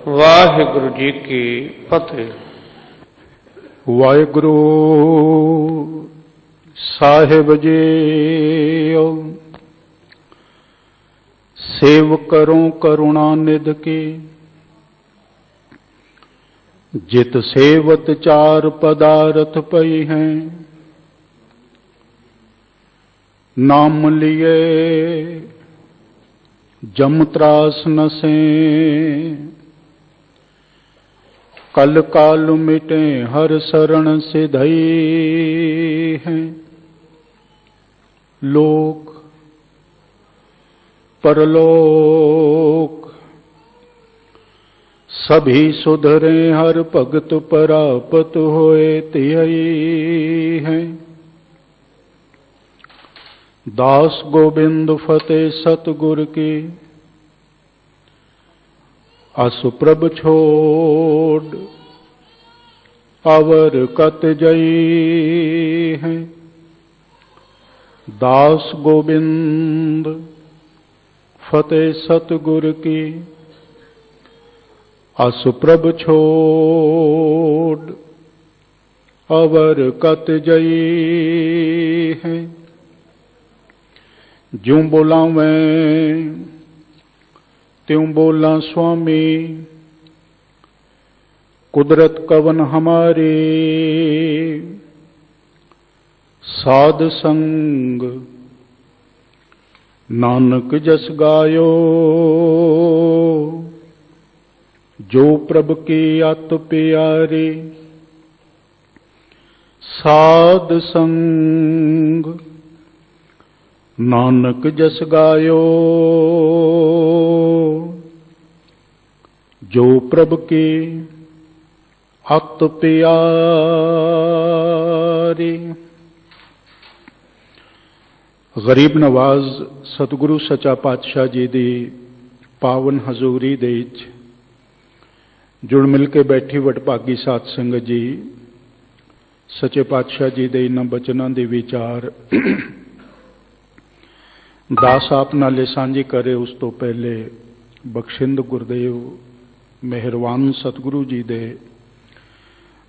वाहिगुरु जी की फतेह। वाहिगुरु साहिब जी सेव करो करुणा निध की, जित सेवत चार पदारथ पई हैं। नाम लिए जम त्रास नसे, कल काल मिटे हर शरण सिधई हैं। लोक परलोक सभी सुधरे, हर भगत परापत होए तिहई हैं। दास गोविंद फतेह सतगुर की, असुप्रभ छोड़ अवर कत जई हैं। दास गोविंद फतेह सतगुर की, असुप्रभ छोड़ अवर कत जई हैं। ज्यों बोला मैं त्यों बोला स्वामी, कुदरत कवन हमारी। साध संग नानक जस गायो, जो प्रभ की अत प्यारी। साध संग नानक जस गायो, जो प्रभ की अत प्यारी। गरीब नवाज सतगुरु सच्चा पातशाह जी दी पावन हजूरी दे विच जुड़ मिल के बैठी वडभागी साध संगत जी, सच्चे पातशाह जी दे इन्हां बचनां दे विचार दास आप नाले सांझी करे। उस तो पहले बख्शिंद गुरदेव मेहरबान सतगुरु जी दे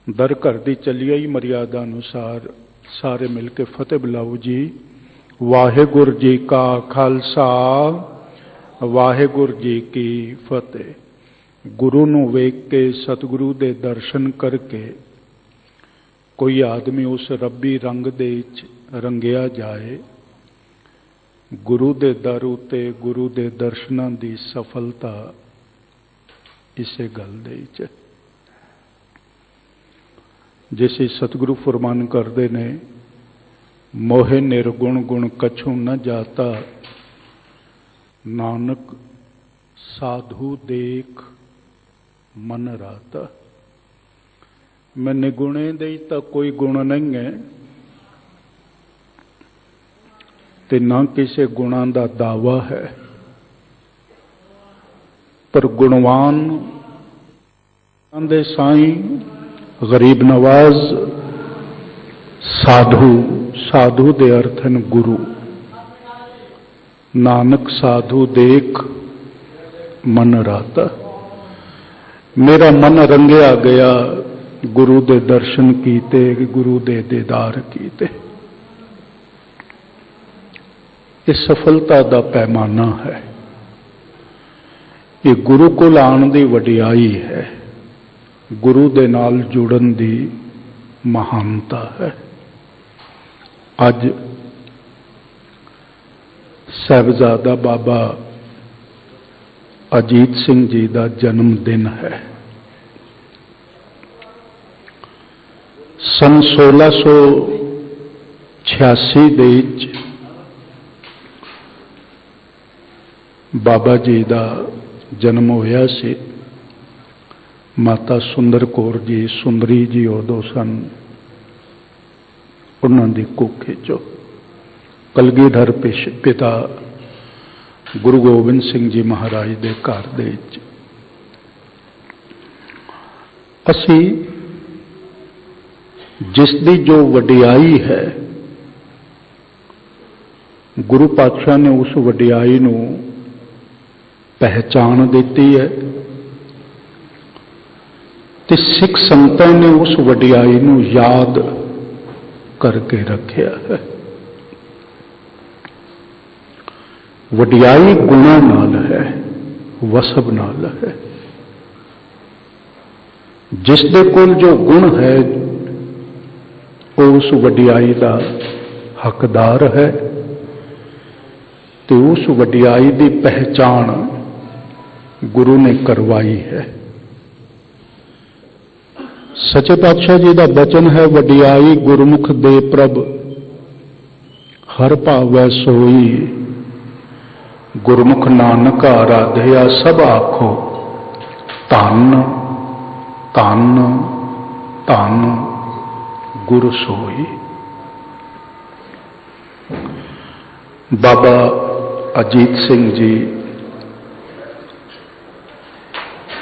दर घर दी चली आई मर्यादा अनुसार सारे मिलके फतेह बुलाओ जी। वाहिगुरु जी का खालसा, वाहिगुरु जी की फतेह। गुरु नूं वेख के सतगुरु दे दर्शन करके कोई आदमी उस रब्बी रंग दे विच रंगिया जाए। गुरु दे दर उते गुरु दे दर्शनां दी सफलता इसे गल दे विच। जिसे सतगुरु फरमान करते ने, मोहे निर्गुण गुण कछु न जाता, नानक साधु देख मन राता। मैं निगुणे दे तो कोई गुण नहीं है ते ना किसी गुणा का दावा है, पर गुणवान दे साई गरीब नवाज साधु, साधु दे अर्थ हैं गुरु। नानक साधु देख मन राता। मेरा मन रंगिया गया गुरु दे दर्शन कीते, गुरु दे दीदार कीते। ये सफलता दा पैमाना है, ये गुरु को आने दी वडियाई है, गुरु दे नाल जुड़न दी महानता है। अज साहिबजादा बाबा अजीत सिंह जी का जन्मदिन है। सन 1686 दे विच बाबा जी का जन्म होया सी। माता सुंदर कौर जी सुंदरी जी उदों सन, उन्हां दी कुख चो कलगीधर पिता गुरु गोबिंद सिंह जी महाराज दे घर दे विच असी जिसदी जो वडियाई है, गुरु पातशाह ने उस वडियाई नूं पहचान दी है ते सिख संतां ने उस वडियाई नूं याद करके रखिया है। वडियाई गुणां नाल है, वसब नाल है। जिस दे कोल जो गुण है वो उस वडियाई का हकदार है तो उस वडियाई की पहचान गुरु ने करवाई है। सच्चे पातशाह जी का बचन है, वडियाई गुरमुख दे प्रभ हर भावै सोई, गुरमुख नानक आराध्या सब आखो धन धन धन गुरु सोई। बाबा अजीत सिंह जी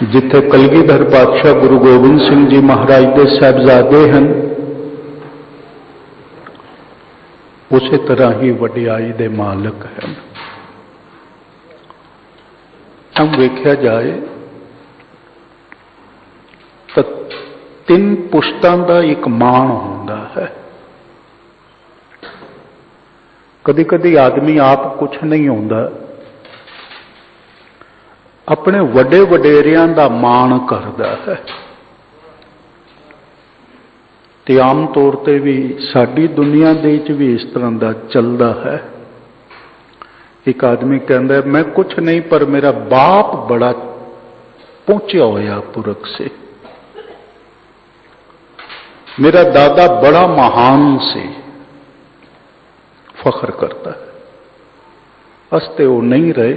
जिथे कलगीधर पातशाह गुरु गोबिंद सिंह जी महाराज के साहबजादे हैं, उसी तरह ही वडियाई दे मालक हैं। हम वेख्या जाए तो तीन पुश्तां का एक मान होंदा है। कदी कदी आदमी आप कुछ नहीं होंदा, अपने वड्डे वडेरियां दा मान करदा है। ते आम तौर पर भी साडी दुनिया दे विच भी इस तरह का चलदा है। एक आदमी कहता है मैं कुछ नहीं पर मेरा बाप बड़ा पहुंचा होया पुरख से, मेरा दादा बड़ा महान से, फख्र करता है। असते वो नहीं रहे।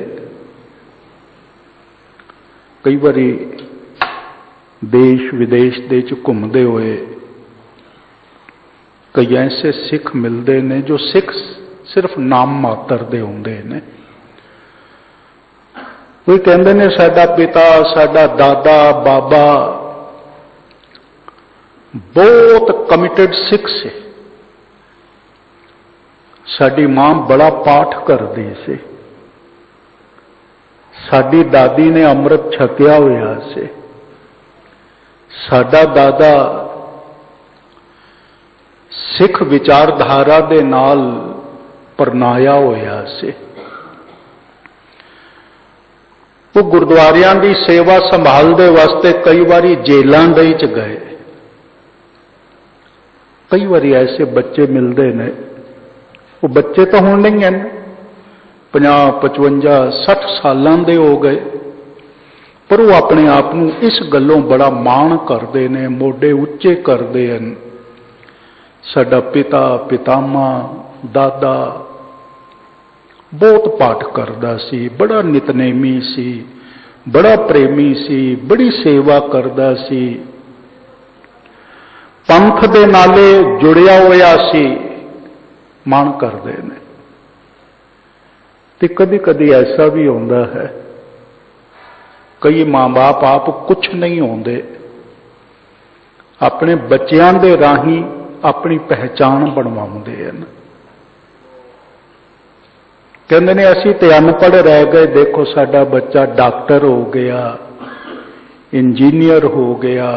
कई बारी देश विदेश दे च घूमते हुए कई ऐसे सिख मिलते हैं जो सिख सिर्फ नाम मात्र दे होंदे ने। कोई कहते ने साडा पिता साडा दादा बाबा बहुत कमिटेड सिख से, साडी मां बड़ा पाठ करदी से, साडी दादी ने अमृत छकिया होया से, साडा दादा सिख विचारधारा दे नाल परनाया होया से। वो गुरुद्वारियां की सेवा संभालने वास्ते कई बारी जेलों दे च गए। कई बारी ऐसे बच्चे मिलते हैं, वो बच्चे तो हुण नहीं हैं, 50 55 60 सालों के हो गए, पर वो अपने आप को इस गलों बड़ा मान करते हैं, मोढे उच्चे करते हैं। साडा पिता पितामा दादा बहुत पाठ करता सी, बड़ा नितनेमी सी, बड़ा प्रेमी सी, बड़ी सेवा करता सी, पंथ दे नाले जुड़िया होया सी, मान करते हैं। तो कदी कदी ऐसा भी होता है, कई मां बाप आप कुछ नहीं होंदे, अपने बच्चों के राही अपनी पहचान बनवाउंदे हैं। कहते ने असी तो अनपढ़ रह गए, देखो साडा बच्चा डॉक्टर हो गया, इंजीनियर हो गया,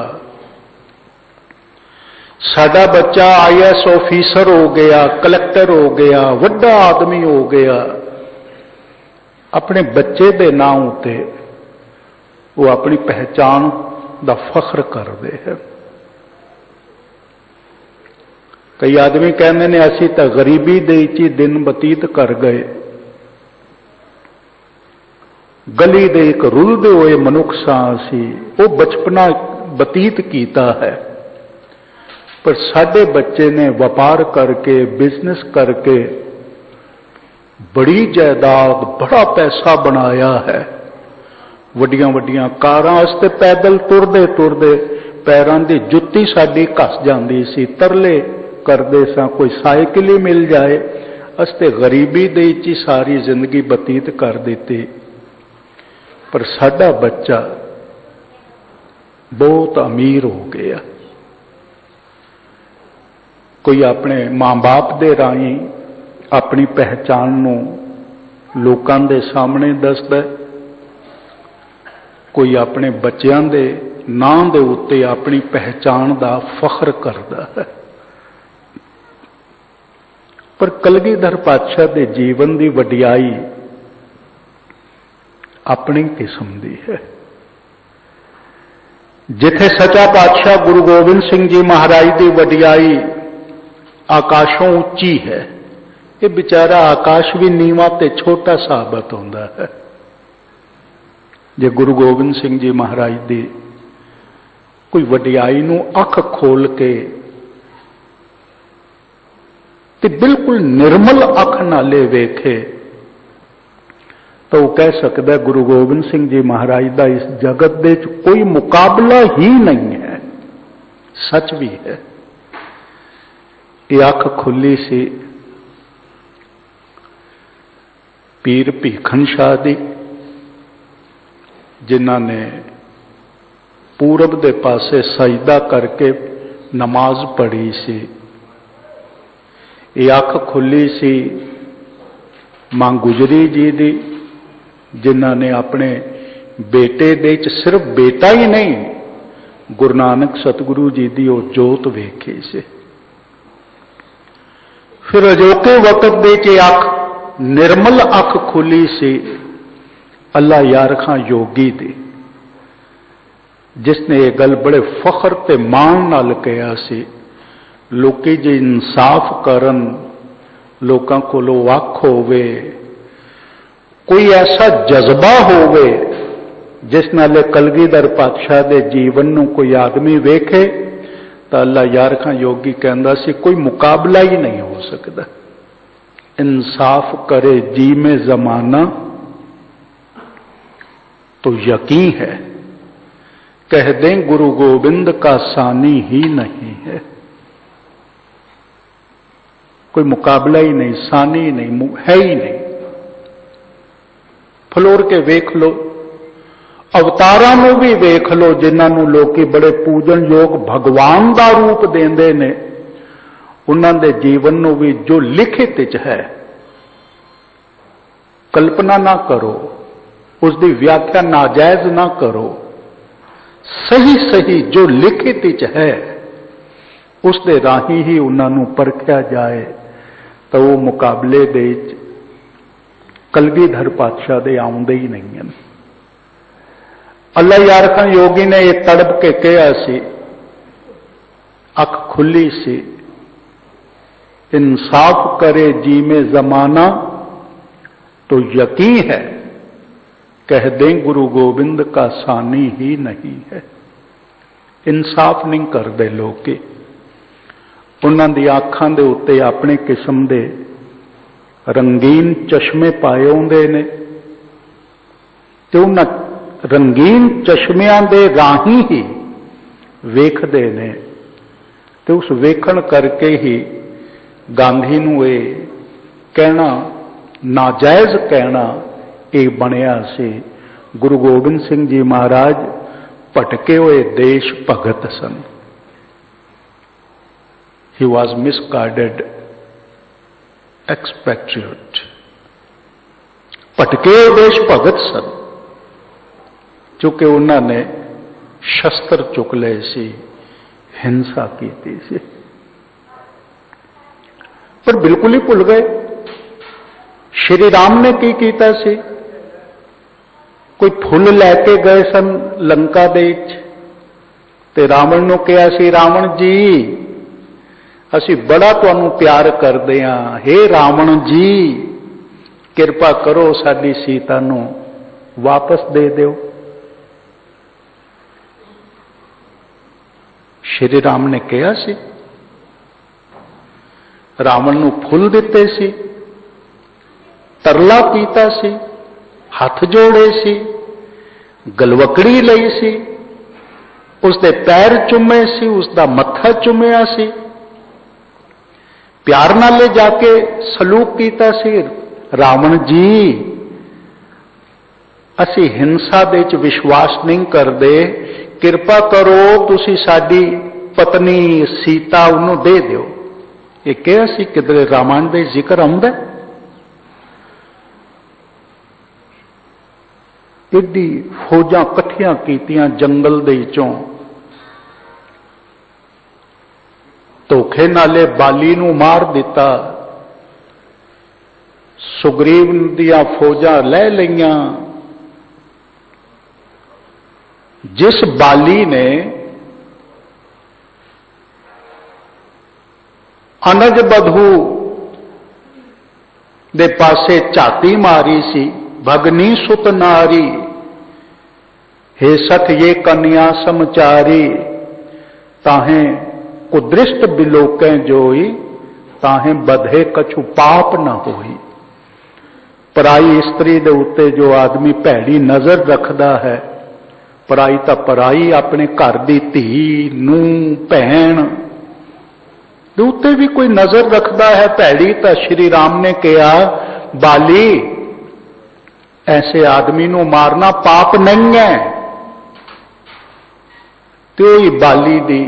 साडा बच्चा IAS ऑफिसर हो गया, कलैक्टर हो गया, वड्डा आदमी हो गया। अपने बच्चे के नाम उत्ते वो अपनी पहचान का फख्र करते हैं। कई आदमी कहते हैं असी तो गरीबी दे ही दिन बतीत कर गए, गली दे एक रुलदे हुए मनुख सां असी, वो बचपना बतीत कीता है। पर साडे बच्चे ने व्यापार करके बिजनेस करके बड़ी जायदाद बड़ा पैसा बनाया है, वड्डियां वड्डियां कारां वास्ते पैदल तुरदे तुरदे पैरों की जुत्ती साडी घस जाती सी, तरले करते सां कोई साइकिल ही मिल जाए। अस्ते गरीबी दे ही सारी जिंदगी बतीत कर दी। पर साडा बच्चा बहुत अमीर हो गया। कोई अपने मां बाप दे राही अपनी पहचान नूं लोकां दे सामने दसदा, कोई अपने बच्चों के नाम के उत्ते अपनी पहचान का फख्र करता है, पर कलगीधर पातशाह के जीवन की वडियाई अपनी किस्म की है। जिथे सचा पातशाह गुरु गोबिंद सिंह जी महाराज की वडियाई आकाशों उच्ची है, ये बेचारा आकाश भी नीवा ते छोटा साबित होता है। जे गुरु गोबिंद सिंह जी महाराज की कोई वडियाई नूं अख खोल के ते बिल्कुल निर्मल अख नाले वेखे तो वह कह सकता है गुरु गोबिंद सिंह जी महाराज का इस जगत दे कोई मुकाबला ही नहीं है। सच भी है। ये अख खुली सी पीर भीखन शाह दी, जिन्हां ने पूरब दे पासे सजदा करके नमाज पढ़ी सी। ये अख खुली सी मां गुजरी जी दी, जिन्हां ने अपने बेटे दे सिर्फ बेटा ही नहीं, गुरु नानक सतगुरु जी की वो जोत वेखी से। फिर अजोके वक्त दे अख निर्मल अख खुली सी अल्लाह यार खां योगी दी, जिसने ये गल बड़े फखर ते मान नाल कहा सी, लोकी जे इंसाफ करन, लोकां कोलों वख होवे, कोई ऐसा जज्बा होवे जिस नाले कलगीधर पातशाह दे जीवन नूं कोई आदमी वेखे तो अल्लाह यार खां योगी कहंदा सी कोई मुकाबला ही नहीं हो सकता। इंसाफ करे जी में जमाना तो यकीन है, कह दें गुरु गोविंद का सानी ही नहीं है। कोई मुकाबला ही नहीं, सानी ही नहीं, है ही नहीं। फलोर के वेख लो, अवतारां नूं भी वेख लो, जिन्हां नूं लोकी बड़े पूजन योग भगवान का रूप देंदे ने, उन्हां दे जीवन नूं भी जो लिखित च है, कल्पना ना करो, उसकी व्याख्या नाजायज ना करो, सही सही जो लिखित च है उस दे राही ही उन्हां नूं परखिया जाए तो वो मुकाबले दे कलगीधर पातशाह दे आउंदे ही नहीं हैं। अल्लाह यार खां योगी ने यह तड़प के कहा सी, अख खुली सी, इंसाफ करे जी में जमाना तो यकीन है, कह दें गुरु गोविंद का सानी ही नहीं है। इंसाफ नहीं करते लोग, उन्हां दी आखां दे उत्ते अपने किस्म दे रंगीन चश्मे पाए होंदे ने, ते उन्हां रंगीन चश्मियां दे राही ही वेखदे ने, ते उस वेखण करके ही गांधी नूं ये कहना नाजायज कहना ये बनया सी गुरु गोबिंद सिंह जी महाराज भटके हुए देश भगत सन। He was misguided expatriate, भटके हुए देश भगत सन, चूंकि उन्होंने शस्त्र चुक ले सी, हिंसा की सी, पर बिल्कुल ही भुल गए श्री राम ने की कीता सी। कोई फुल लैके गए सन लंका दे ते रावण नूं कहा सी, रावण जी असी बड़ा तुहानूं प्यार करदे हां, हे रावण जी किरपा करो साडी सीता नूं वापस दे दिओ। श्री राम ने कहा सी, रावण नूं फुल दिते सी, तरला कीता सी, हाथ जोड़े सी, गलवकड़ी लई सी, उसके पैर चुमे सी, उसका मत्था चुमिया सी, प्यार नाल जाके सलूक कीता सी, रावण जी असी हिंसा दे च विश्वास नहीं करते, किरपा करो तुसी साडी पत्नी सीता उन्हों दे दिओ। ये कहा सी किधरे रामायण दे जिक्र आउंदा? एडी फौजां इकट्ठियां कीतियां जंगल दे विचों, धोखे नाले बाली नूं मार दिता, सुग्रीव दियां फौजां लै लईयां। जिस बाली ने अनज बधू दे पासे झाती मारी सी, भगनी सुत नारी हे सठ ये कन्या समचारी, ताहें कुदृष्ट बिलोकें जोई, ताहें बधे कछु पाप न होई। पराई स्त्री दे उत्ते जो आदमी भैड़ी नजर रखदा है, पराई तां पराई, अपने घर दी धी नूं भैण दे उत्ते भी कोई नजर रखदा है भैड़ी, तां श्री राम ने कहा बाली ऐसे आदमी नूं मारना पाप नहीं है। तो ही बाली दी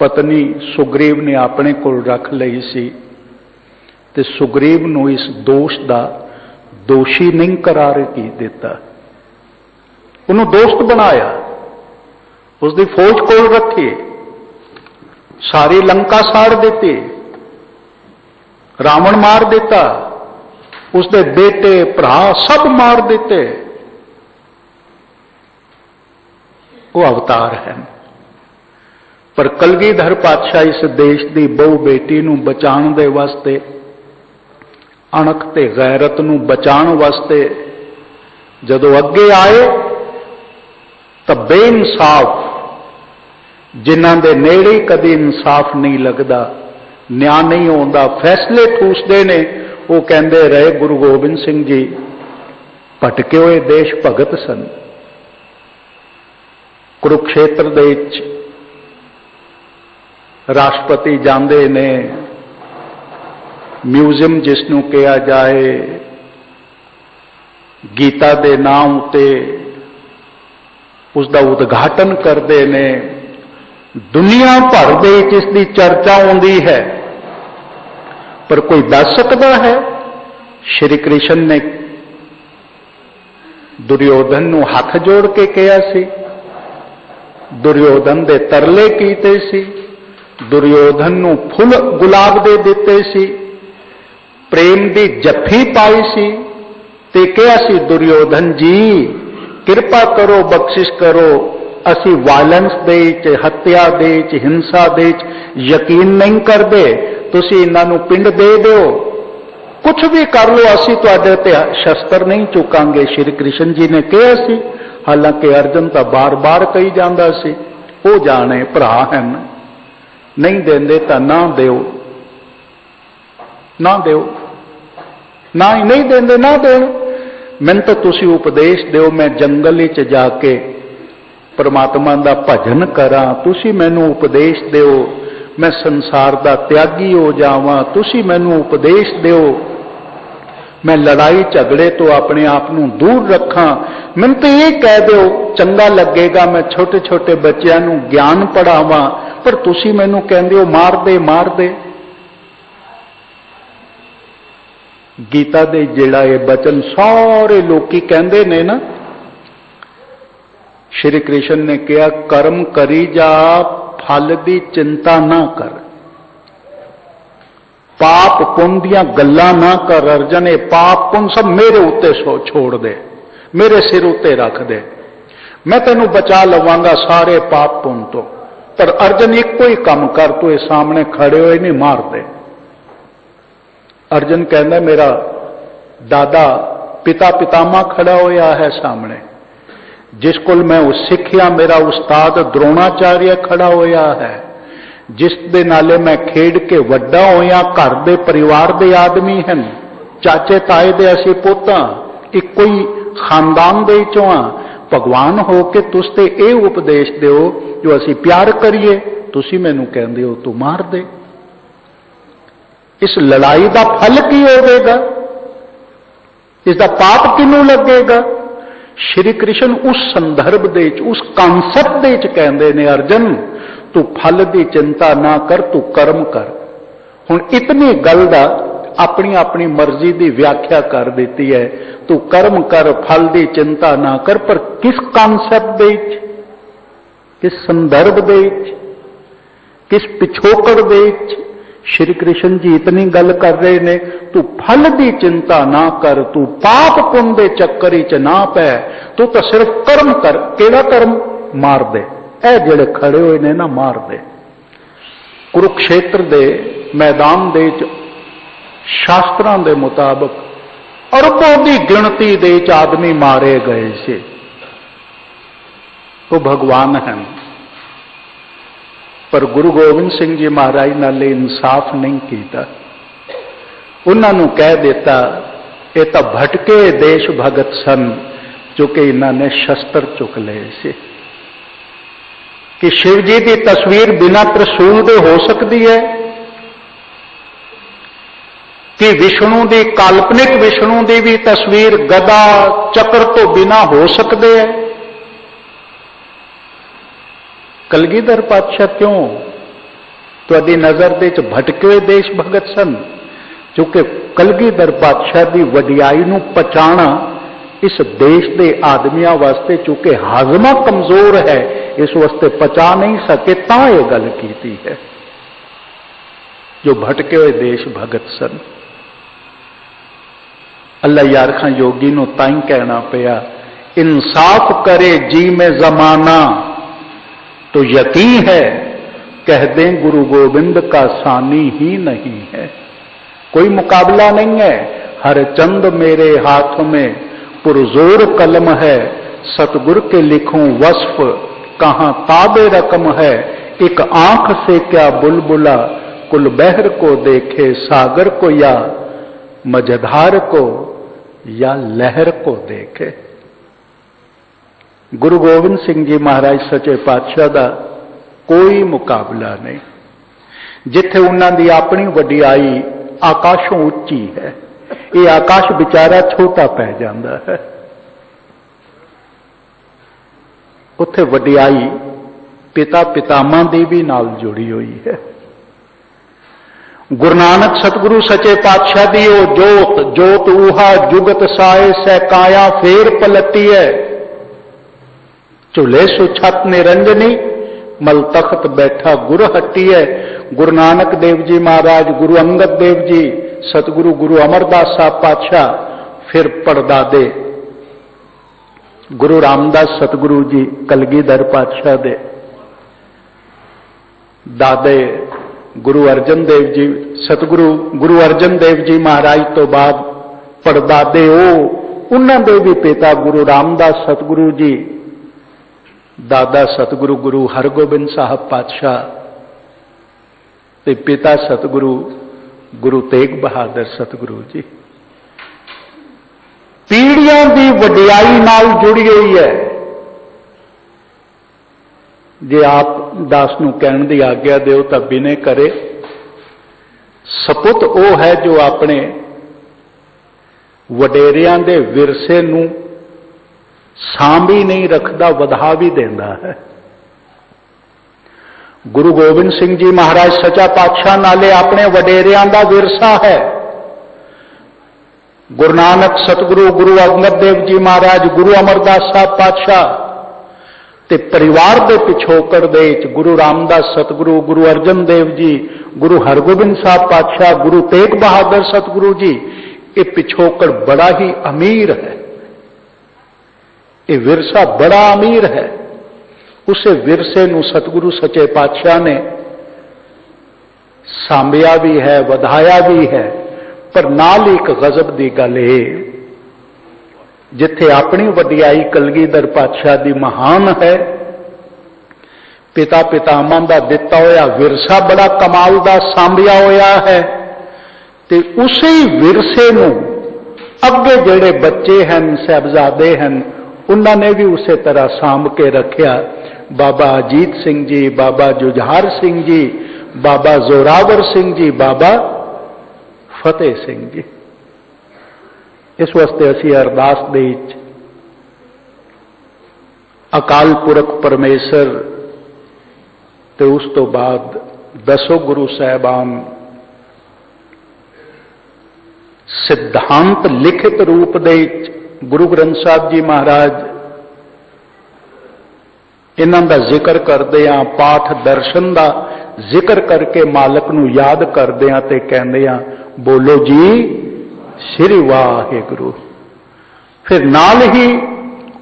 पत्नी सुग्रीव ने अपने कोल रख लई सी, ते सुग्रीव नूं इस दोष दा दोषी नहीं करार की दिता, उन्होंने दोस्त बनाया, उसकी फौज कोल रखी, सारी लंका साड़ दी, रावण मार दिता, उसके बेटे भरा सब मार दिते। वो अवतार है। पर कलगीधर पातशाह इस देश की बहु बेटी नूं बचाण दे वास्ते, अणख ते गैरत नूं बचाण वास्ते जदों अगे आए तो बेइंसाफ, जिन्हां दे नेड़े कदी इंसाफ नहीं लगदा, न्याय नहीं आउंदा, फैसले ठूसदे ने, वो कहंदे रहे गुरु गोबिंद सिंह जी भटके हुए देश भगत सन। कुरुक्षेत्र दे विच राष्ट्रपति जांदे ने, म्यूजियम जिसनूं कहा जाए, गीता दे नाम उते उसका उद्घाटन करते ने, दुनिया भर दे विच इसदी चर्चा होंदी है, पर कोई दस सकता है? श्री कृष्ण ने दुर्योधन नूं हाथ जोड़ के कहा सी, दुर्योधन दे तरले कीते सी, दुर्योधन नूं फुल गुलाब दे दिते सी, प्रेम दी जफ्फी पाई सी, ते कहा सी दुर्योधन जी कृपा करो, बख्शिश करो, असी वायलेंस दे च, हत्या दे च, हिंसा दे च यकीन नहीं करते, तुसी इन्हां नूं पिंड दे दो, कुछ भी कर लो, असी तुहाडे ते शस्त्र नहीं चुकांगे। श्री कृष्ण जी ने कहा सी, हालांकि अर्जुन तो बार बार कही जांदा सी, वो जाने भरा हैं, नहीं देंदे तां ना दिओ, ना दिओ, ना ही नहीं देंदे ना देण, मैनूं तो तुसी उपदेश दिओ, मैं जंगल विच जाके परमात्मा दा भजन करां, तुसी मैनूं उपदेश दिओ, मैं संसार दा त्यागी हो जावां, तुसी मैनूं उपदेश दिओ, मैं लड़ाई झगड़े तो अपने आप नूं दूर रखां, मैनूं तो ये कह दिओ चंगा लगेगा, मैं छोटे छोटे बच्चों नूं ज्ञान पढ़ावां, पर तुसी मैनूं कहंदे हो मार दे मार दे। गीता दे जिहड़ा ये बचन सारे लोकी कहंदे ने ना, श्री कृष्ण ने कहा कर्म करी जा, फल की चिंता ना कर, पाप पुण्य दियां गल्लां ना कर अर्जन, ये पाप पुण्य सब मेरे उत्ते छोड़ दे, मेरे सिर उत्ते रख दे, मैं तेनों बचा लवांगा सारे पाप पुण्य तो, पर अर्जन एक कोई काम कर, तू ये सामने खड़े हुए नहीं मार दे। अर्जन कहना मेरा दादा पिता पितामह खड़ा होया है सामने, जिस कोल मैं उस सिखिया मेरा उस्ताद द्रोणाचार्य खड़ा होया है, जिस दे नाले मैं खेड के वड्डा होया, घर दे परिवार दे आदमी हैं, चाचे ताए दे असी पोता, एक कोई खानदान दे चों आ, भगवान हो के तुस ते ये उपदेश दिओ जो असी प्यार करिए, तुसी मैनू कहंदे हो तू मार दे। इस लड़ाई का फल की होगा, इसका पाप किनू लगेगा? श्री कृष्ण उस संदर्भ दे उस कॉन्सेप्ट दे कहंदे ने अर्जन तू फल की चिंता ना कर, तू कर्म कर। हुण इतनी गल दा अपनी अपनी मर्जी की व्याख्या कर दी है। तू कर्म कर, फल की चिंता ना कर, पर किस कॉन्सैप्ट दे, किस संदर्भ दे, किस पिछोकड़ दे श्री कृष्ण जी इतनी गल कर रहे ने। तू फल की चिंता ना कर, तू पाप पुण्य के चक्कर च ना पै, तू तो सिर्फ कर्म कर। केड़ा कर्म? मार दे, ए जेड़े खड़े हुए ने ना मार दे। कुरुक्षेत्र दे मैदान दे शास्त्रां दे मुताबिक अरबों की गिणती दे आदमी मारे गए से। वो भगवान हैं, पर गुरु गोबिंद सिंह जी महाराज नाले इंसाफ नहीं किया। उन्होंने कह दिता ये तो भटके देश भगत सन, जो कि इन्होंने शस्त्र चुक ले से। कि शिव जी की तस्वीर बिना त्रिशूल दे हो सकती है? कि विष्णु की, काल्पनिक विष्णु की भी तस्वीर गदा चक्र तो बिना हो सकते है? कलगीधर पातशाह क्यों तुहाडी नजर दे भटके हुए देश भगत सन? क्योंकि कलगीधर पातशाह की वडियाई नूं पहचाना इस देश के आदमियों वास्ते चूंकि हाजमा कमजोर है, इस वास्ते पचा नहीं सके, ता ये गल की है। जो भटके हुए देश भगत सन, अल्लाह यारखा योगी नूं ताई कहना पिया, इंसाफ करे जी में जमाना तो यकीन है, कह दें गुरु गोविंद का सानी ही नहीं है। कोई मुकाबला नहीं है। हर चंद मेरे हाथ में पुरजोर कलम है, सतगुर के लिखूं वस्फ कहां ताबे रकम है। एक आंख से क्या बुलबुला कुल बहर को देखे, सागर को या मझधार को या लहर को देखे। गुरु गोबिंद सिंह जी महाराज सच्चे पातशाह का कोई मुकाबला नहीं। जिथे उन्होंने अपनी वडियाई आकाशों उच्ची है, ये आकाश बेचारा छोटा पै जाता है। उत्थे वडियाई पिता पितामह की भी नाल जुड़ी हुई है। गुरु नानक सतगुरु सच्चे पातशाह की वो जोत, जोत ऊहा जुगत साए सहकाया फेर पलटी है। झूले सुछत निरंजनी मल तख्त बैठा गुर हट्टी है। गुरु नानक देव जी महाराज, गुरु अंगद देव जी, सतगुरु गुरु अमरदास साहब पातशाह, फिर पड़दादे गुरु रामदास सतगुरु जी कलगीधर पातशाह दे दादे गुरु अर्जन देव जी, सतगुरु गुरु अर्जन देव जी महाराज तो बाद पड़दादे उन्होंने भी पिता गुरु रामदास सतगुरु जी, दादा सतगुरु गुरु हरगोबिंद साहब पातशाह ते पिता सतगुरु गुरु तेग बहादुर सतगुरु जी। पीढ़ियां की वडियाई नाल जुड़ी हुई है। जे आप दास नूं कहण दी आग्या दिओ तां बिने करे, सपुत वो है जो अपने वडेरियां दे विरसे नूं सांभी नहीं रखता, वधा भी देता है। गुरु गोबिंद सिंह जी महाराज सच्चा पातशाह नाले अपने वडेरियां दा विरसा है। गुरु नानक सतगुरु गुरु अंगद देव जी महाराज, गुरु अमरदास साहब पातशाह ते परिवार के पिछोकड़ दे गुरु रामदास सतगुरु, गुरु अर्जन देव जी, गुरु हरगोबिंद साहब पातशाह, गुरु तेग बहादुर सतगुरु जी, ये पिछोकड़ बड़ा ही अमीर है। ये विरसा बड़ा अमीर है। उसे विरसे नूं सतगुरु सच्चे पातशाह ने सांभिया भी है, वधाया भी है, पर नाल एक गजब की गल है, जिथे अपनी वडियाई कलगीधर पातशाह की महान है, पिता पितामह का दिता होया विरसा बड़ा कमाल का सांभिया होया है, ते उसे विरसे नूं अगे जेड़े बच्चे हैं, साहबजादे हैं, उन्होंने भी उसे तरह सांभ के रखा। बाबा अजीत सिंह जी, बाबा जुझार सिंह जी, बाबा जोरावर सिंह जी, बाबा फतेह सिंह जी। इस वास्ते असी अरदास दे अकाल पुरख परमेश्वर ते उस तो बाद दसों गुरु साहबान सिद्धांत लिखित रूप दे गुरु ग्रंथ साहब जी महाराज इन्हां दा जिक्र करदे आ, पाठ दर्शन दा जिक्र करके मालक नूं याद करदे आ ते कहंदे आ बोलो जी श्री वाहिगुरु। फिर नाल ही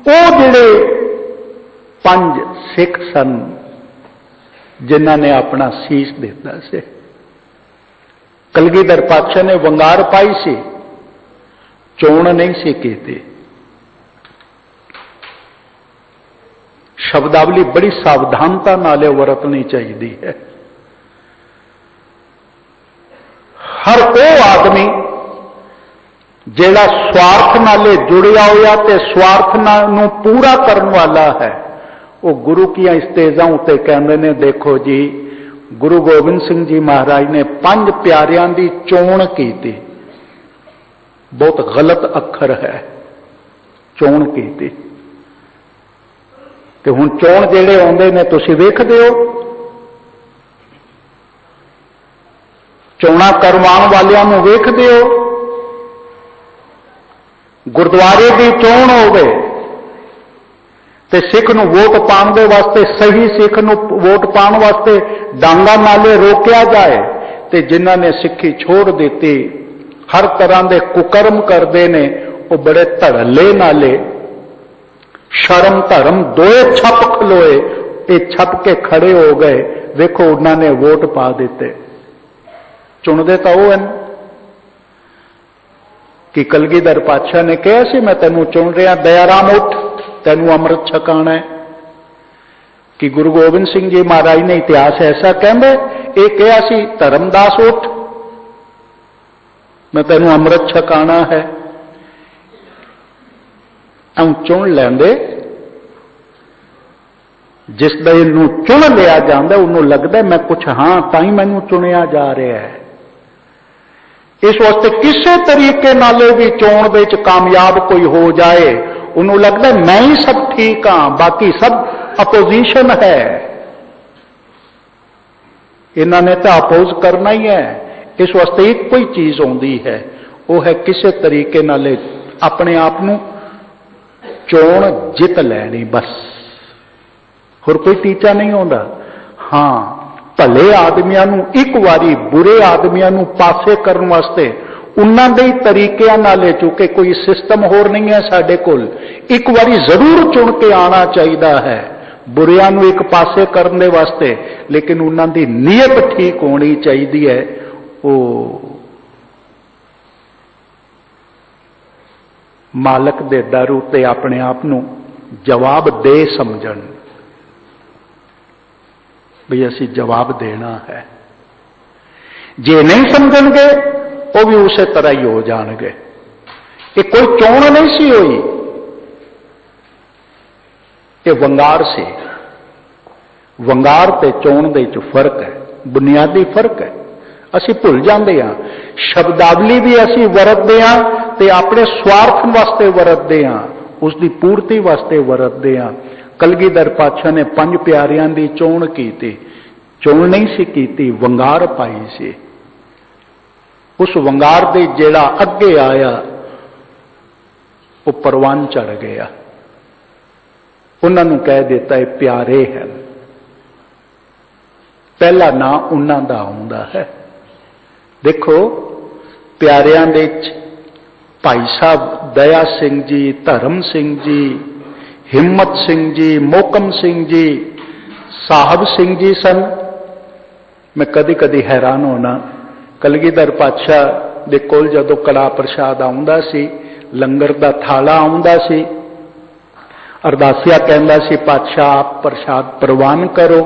वो जिहड़े 5 सिख सन जिन्हां ने अपना सीस दिता से, कलगीधर पातशाह ने वंगार पाई सी, चोण नहीं सी कीती। शब्दावली बड़ी सावधानता नाले वरतनी चाहिए है। हर वो आदमी जिहड़ा स्वार्थ नाले जुड़िया होया ते स्वार्थ नूं पूरा करने वाला है, वो गुरु की स्टेजां उत्ते कहंदे ने देखो जी गुरु गोबिंद सिंह जी महाराज ने 5 प्यारियां दी चोण कीती। बहुत गलत अखर है चोण कीती। ते हुण चोण जिहड़े आउंदे ने तुसीं वेखदे हो, चोणा करवाउण वालियां नूं वेखदे हो। गुरुद्वारे की चोण होवे ते सिख नूं वोट पाउण दे वास्ते, सही सिख नूं वोट पाउण वास्ते डांगा नाले रोकिया जाए, ते जिन्हां ने सिक्खी छोड़ दित्ती हर तरह के कुकर्म करते ने, वो बड़े धड़ल्ले नाले शर्म धर्म दोए छप खलोए, ये छप के खड़े हो गए। देखो उन्होंने वोट पा दिते। चुनते तो वो हैं कि कलगीधर पातशाह ने कहा सी मैं तेनों चुन रहा, दयाराम उठ तेनों अमृत छकाना है। कि गुरु गोबिंद सिंह जी महाराज ने इतिहास ऐसा कहते ये कहा सी धर्मदास उठ मैं तेनों अमृत छकाना है। चुन लेंदे, जिस नूं चुन लिया जाता उन्होंने लगता मैं कुछ हाँ ताई मैनू चुनिया जा रहा है। इस वास्ते किसी तरीके नाले भी चोण दे विच कामयाब कोई हो जाए, उन्होंने लगता मैं ही सब ठीक हाँ, बाकी सब अपोजिशन है, इन्होंने तो अपोज करना ही है। इस वास्ते एक कोई चीज आती है, वो है किसी तरीके नाले अपने आप नूं चोण जित लैनी, बस होर कोई टीचा नहीं होता। हाँ भले आदमियां नूं एक बारी बुरे आदमियां नूं पासे करने वास्ते उन्हां दे तरीकिਆਂ नाले, चूंकि कोई सिस्टम होर नहीं है साडे कोल, एक बारी जरूर चुन के आना चाहिए है बुरियां नूं एक पासे करने दे वास्ते, लेकिन उन्हां दी नीयत ठीक होनी चाहिए है। वो मालक दे दर उत्ते अपने आप नूं जवाब दे समझण भी असी जवाब देना है। जे नहीं समझणगे वो भी उस तरह ही हो जाणगे। ये कोई चोण नहीं सी हुई, ये वंगार से। वंगार ते चोण दे विच फर्क है, बुनियादी फर्क है। असी भुल जाते हाँ। शब्दावली भी असी वरतते हाँ ते अपने स्वार्थ वास्ते वरतते हाँ, उसकी पूर्ति वास्ते वरतते हाँ। कलगीधर पातशाह ने 5 प्यारियां की चोण की, चोण नहीं सी की, वंगार पाई सी। उस वंगार दे जेड़ा अगे आया वो परवान चढ़ गया, उन्होंने कह दिता है प्यारे हैं। पहला नाम उन्हों का आउंदा है। देखो प्यारियां दे भाई साहब दया सिंह जी, धर्म सिंह जी, हिम्मत सिंह जी, मोकम सिंह जी, साहब सिंह जी सन। मैं कदी कदी हैरान होना, कलगीधर पातशाह दे कोल जदों कड़ा प्रसाद आउंदा सी, लंगर दा थाला आउंदा सी, अरदासिया कहंदा सी पातशाह आप प्रसाद प्रवान करो,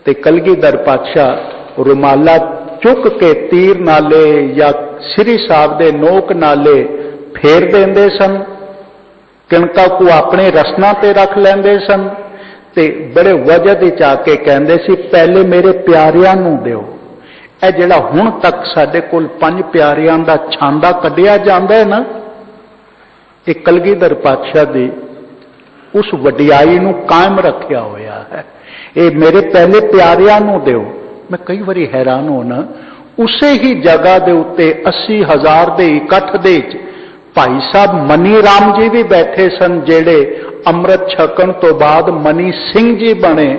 ते कलगीधर पातशाह रुमाला चुक के तीर नाले या श्री साहब दे नोक नाले फेर देंदे सन, कणका को अपने रसना ते रख लेंदे सन, ते बड़े वजद विच आके कहंदे सी पहले मेरे प्यारियां नूं दिओ। ਇਹ ਜਿਹੜਾ ਹੁਣ तक साडे कोल 5 प्यारियां दा छांदा कढ़िया जांदा है ना, ये कलगीधर पातशाह दी उस वडियाई नूं कायम रखिया होया है। ये मेरे पहले प्यारियां नूं दिओ। मैं कई बारी हैरान होना, ਉਸੇ ਹੀ ਜਗ੍ਹਾ ਦੇ ਉੱਤੇ 80,000 ਦੇ ਇਕੱਠ ਦੇ ਵਿੱਚ ਭਾਈ ਸਾਹਿਬ ਮਨੀ ਰਾਮ ਜੀ ਵੀ ਬੈਠੇ ਸਨ, ਜਿਹੜੇ ਅੰਮ੍ਰਿਤ ਛਕਣ ਤੋਂ ਬਾਅਦ ਮਨੀ ਸਿੰਘ ਜੀ ਬਣੇ,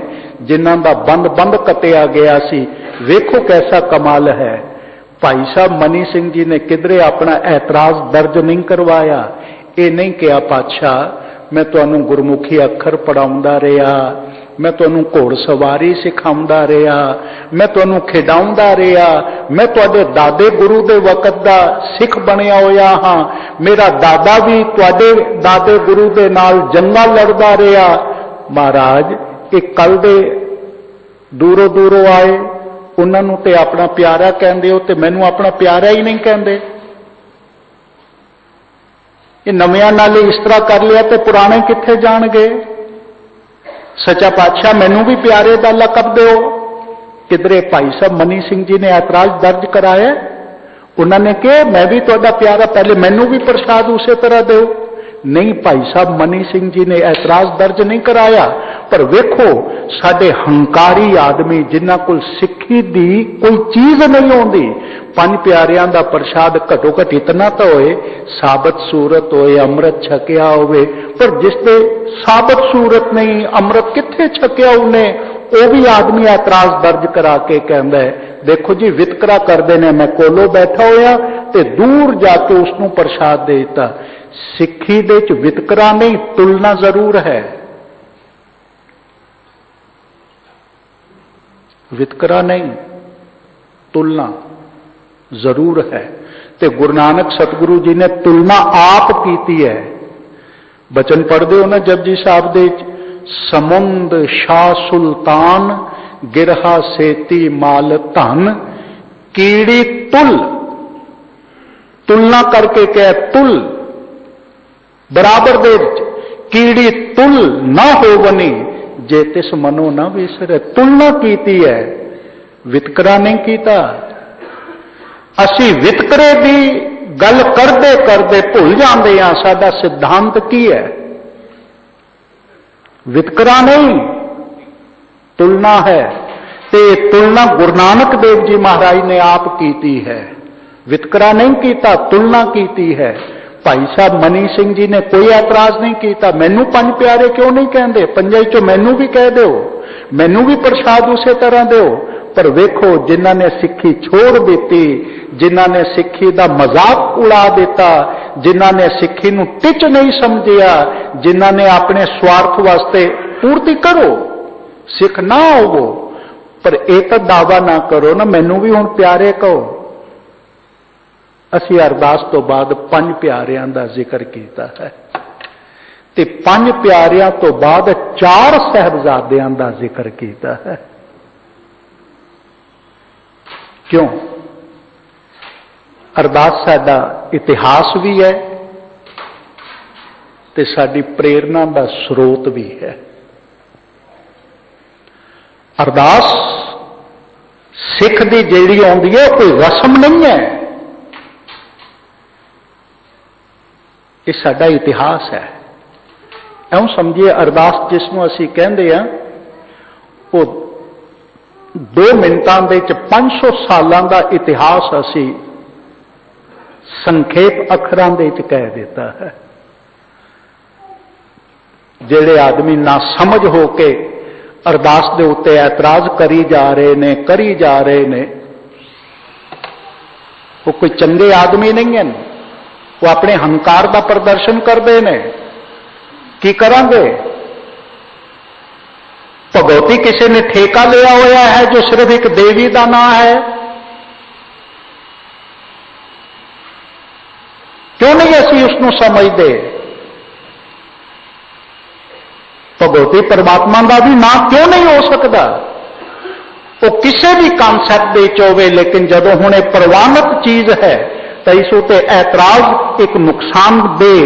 ਜਿਨ੍ਹਾਂ ਦਾ ਬੰਦ ਕੱਟਿਆ ਗਿਆ ਸੀ। ਵੇਖੋ ਕੈਸਾ ਕਮਾਲ ਹੈ। ਭਾਈ ਸਾਹਿਬ ਮਨੀ ਸਿੰਘ ਜੀ ਨੇ ਕਿਧਰੇ ਆਪਣਾ ਐਤਰਾਜ਼ ਦਰਜ ਨਹੀਂ ਕਰਵਾਇਆ। ਇਹ ਨਹੀਂ ਕਿਹਾ ਪਾਤਸ਼ਾਹ ਮੈਂ ਤੁਹਾਨੂੰ ਗੁਰਮੁਖੀ ਅੱਖਰ ਪੜਾਉਂਦਾ ਰਿਹਾ, मैं तुहानू घोड़सवारी सिखाउंदा रहा, मैं तुहानू खिडाउंदा रहा, मैं तुहाडे दादे गुरु दे वकत दा सिख बनया होया हाँ, मेरा दादा भी तुहाडे दादे गुरु दे नाल जंगा लड़दा रहा। महाराज एक कल दे दूरों दूरों आए, उन्होंने ते अपना प्यारा कहंदे हो ते मैनू अपना प्यारा ही नहीं कहंदे। ये नवियां नाल इस तरह कर लिया ते पुराने कित्थे जाणगे। सच्चा पातशाह मैनू भी प्यारे दा लकब दो। किधरे भाई साहब मनी सिंह जी ने ऐतराज दर्ज कराया, उन्होंने कहा मैं भी तुहाडा प्यारा, पहले मैनू भी प्रसाद उसे तरह दो। नहीं, भाई साहब मनी सिंह जी ने ऐतराज दर्ज नहीं कराया। पर वेखो साडे हंकारी आदमी जिन्हां कोल सिक्खी दी कोई चीज नहीं आउंदी, पंज प्यारियां दा प्रसाद घटो घट इतना तो होए, साबत सूरत होए, अमृत छकिया होवे, पर जिसते साबत सूरत नहीं, अमृत कित्थे छकिया उन्हें, वो भी आदमी ऐतराज दर्ज करा के कहंदा है देखो जी वितकरा करदे ने, मैं कोलो बैठा होया ते दूर जाके उसनूं प्रसाद दे दिता। सिक्खी दे च वितकरा नहीं, तुलना जरूर है। वितकरा नहीं, तुलना जरूर है। ते गुरु नानक सतगुरु जी ने तुलना आप कीती है। बचन पढ़दे हो ना जपजी साहब दे, समुंद शाह सुल्तान गिरहा सेती माल धन, कीड़ी तुल, तुलना करके कह तुल बराबर दे, कीड़ी तुल ना हो बनी जे तिस मनो ना विसरे। तुलना कीती है, वितकरा नहीं कीता। असी वितकरे दी गल करदे करदे भुल जांदे हां साडा सिद्धांत की है। वितकरा नहीं, तुलना है। ते तुलना गुरु नानक देव जी महाराज ने आप कीती है, वितकरा नहीं कीता, तुलना कीती है। भाई साहब मनी सिंह जी ने कोई ऐतराज नहीं किया। मैनू पंज प्यारे क्यों नहीं कहते, पंजाई चो मैनू भी कह दो, मैनू भी प्रसाद उसे तरह दो। पर वेखो जिन्हां ने सिक्खी छोड़ दी, जिन्हां ने सिक्खी का मजाक उड़ा दिता, जिन्हां ने सिक्खी नूं टिच नहीं समझिया, जिन्हां ने अपने स्वार्थ वास्ते पूर्ति करो, सिख ना होवो, पर एक दावा ना करो ना मैनू भी हुण प्यारे कहो। असी अरदास तो बाद पंज प्यारियां दा जिक्र कीता है, ते पंज प्यारियां तो बाद चार साहबजादियां दा जिक्र कीता है। क्यों? अरदास साडा इतिहास भी है ते साडी प्रेरणा दा स्रोत भी है। अरदास सिख दी जेड़ी आउंदी है कोई रस्म नहीं है, ये साडा इतिहास है। ऐं समझिए अरदास जिसनों असी कहंदे आ वो 2 मिनटां दे च 500 सालां दा इतिहास असी संखेप अखरां दे च कह देता है। जेड़े आदमी ना समझ हो के अरदास दे उत्ते ऐतराज करी जा रहे ने वो कोई चंगे आदमी नहीं है, वो अपने हंकार का प्रदर्शन करते हैं। की करांगे? भगवती किसी ने ठेका लिया हुआ है जो सिर्फ एक देवी का नाम है, क्यों नहीं असी उसनों समझते? भगवती परमात्मा का भी नाम क्यों नहीं हो सकता? वो किसी भी कॉन्सैप्ट होवे, लेकिन जदों हुण इह प्रवानित चीज है तो इस उत्ते ऐतराज एक नुकसानदेह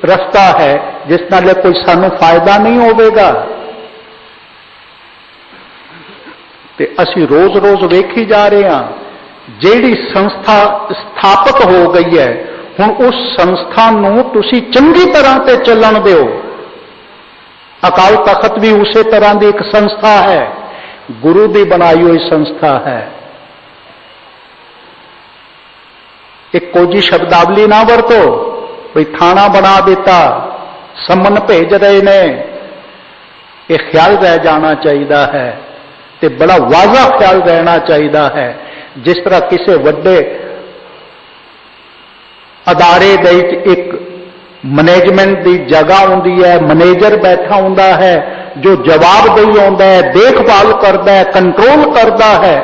रस्ता है, जिस नाल कोई सानू फायदा नहीं होवेगा। ते असी रोज रोज वेखी जा रहे हैं जेड़ी संस्था स्थापित हो गई है, हुण उस संस्था नूं तुसी चंगी तरह ते चलण दिओ। अकाल तखत भी उसी तरह की एक संस्था है, गुरु की बनाई हुई संस्था है। ਇੱਕੋ ਜੀ ਸ਼ਬਦਾਵਲੀ ਨਾ ਵਰਤੋ ਬਈ ਥਾਣਾ ਬਣਾ ਦਿੱਤਾ, ਸੰਮਨ ਭੇਜ ਰਹੇ ਨੇ। ਇਹ ਖਿਆਲ ਰਹਿ ਜਾਣਾ ਚਾਹੀਦਾ ਹੈ ਤੇ ਬੜਾ ਵਾਜ਼ਾ ਖਿਆਲ ਰਹਿਣਾ ਚਾਹੀਦਾ ਹੈ। ਜਿਸ ਤਰ੍ਹਾਂ ਕਿਸੇ ਵੱਡੇ ਅਦਾਰੇ ਦੇ ਵਿੱਚ ਇੱਕ ਮੈਨੇਜਮੈਂਟ ਦੀ ਜਗ੍ਹਾ ਹੁੰਦੀ ਹੈ, ਮੈਨੇਜਰ ਬੈਠਾ ਹੁੰਦਾ ਹੈ ਜੋ ਜਵਾਬਦੇਹੀ ਆਉਂਦਾ ਹੈ, ਦੇਖਭਾਲ ਕਰਦਾ ਹੈ, ਕੰਟਰੋਲ ਕਰਦਾ ਹੈ।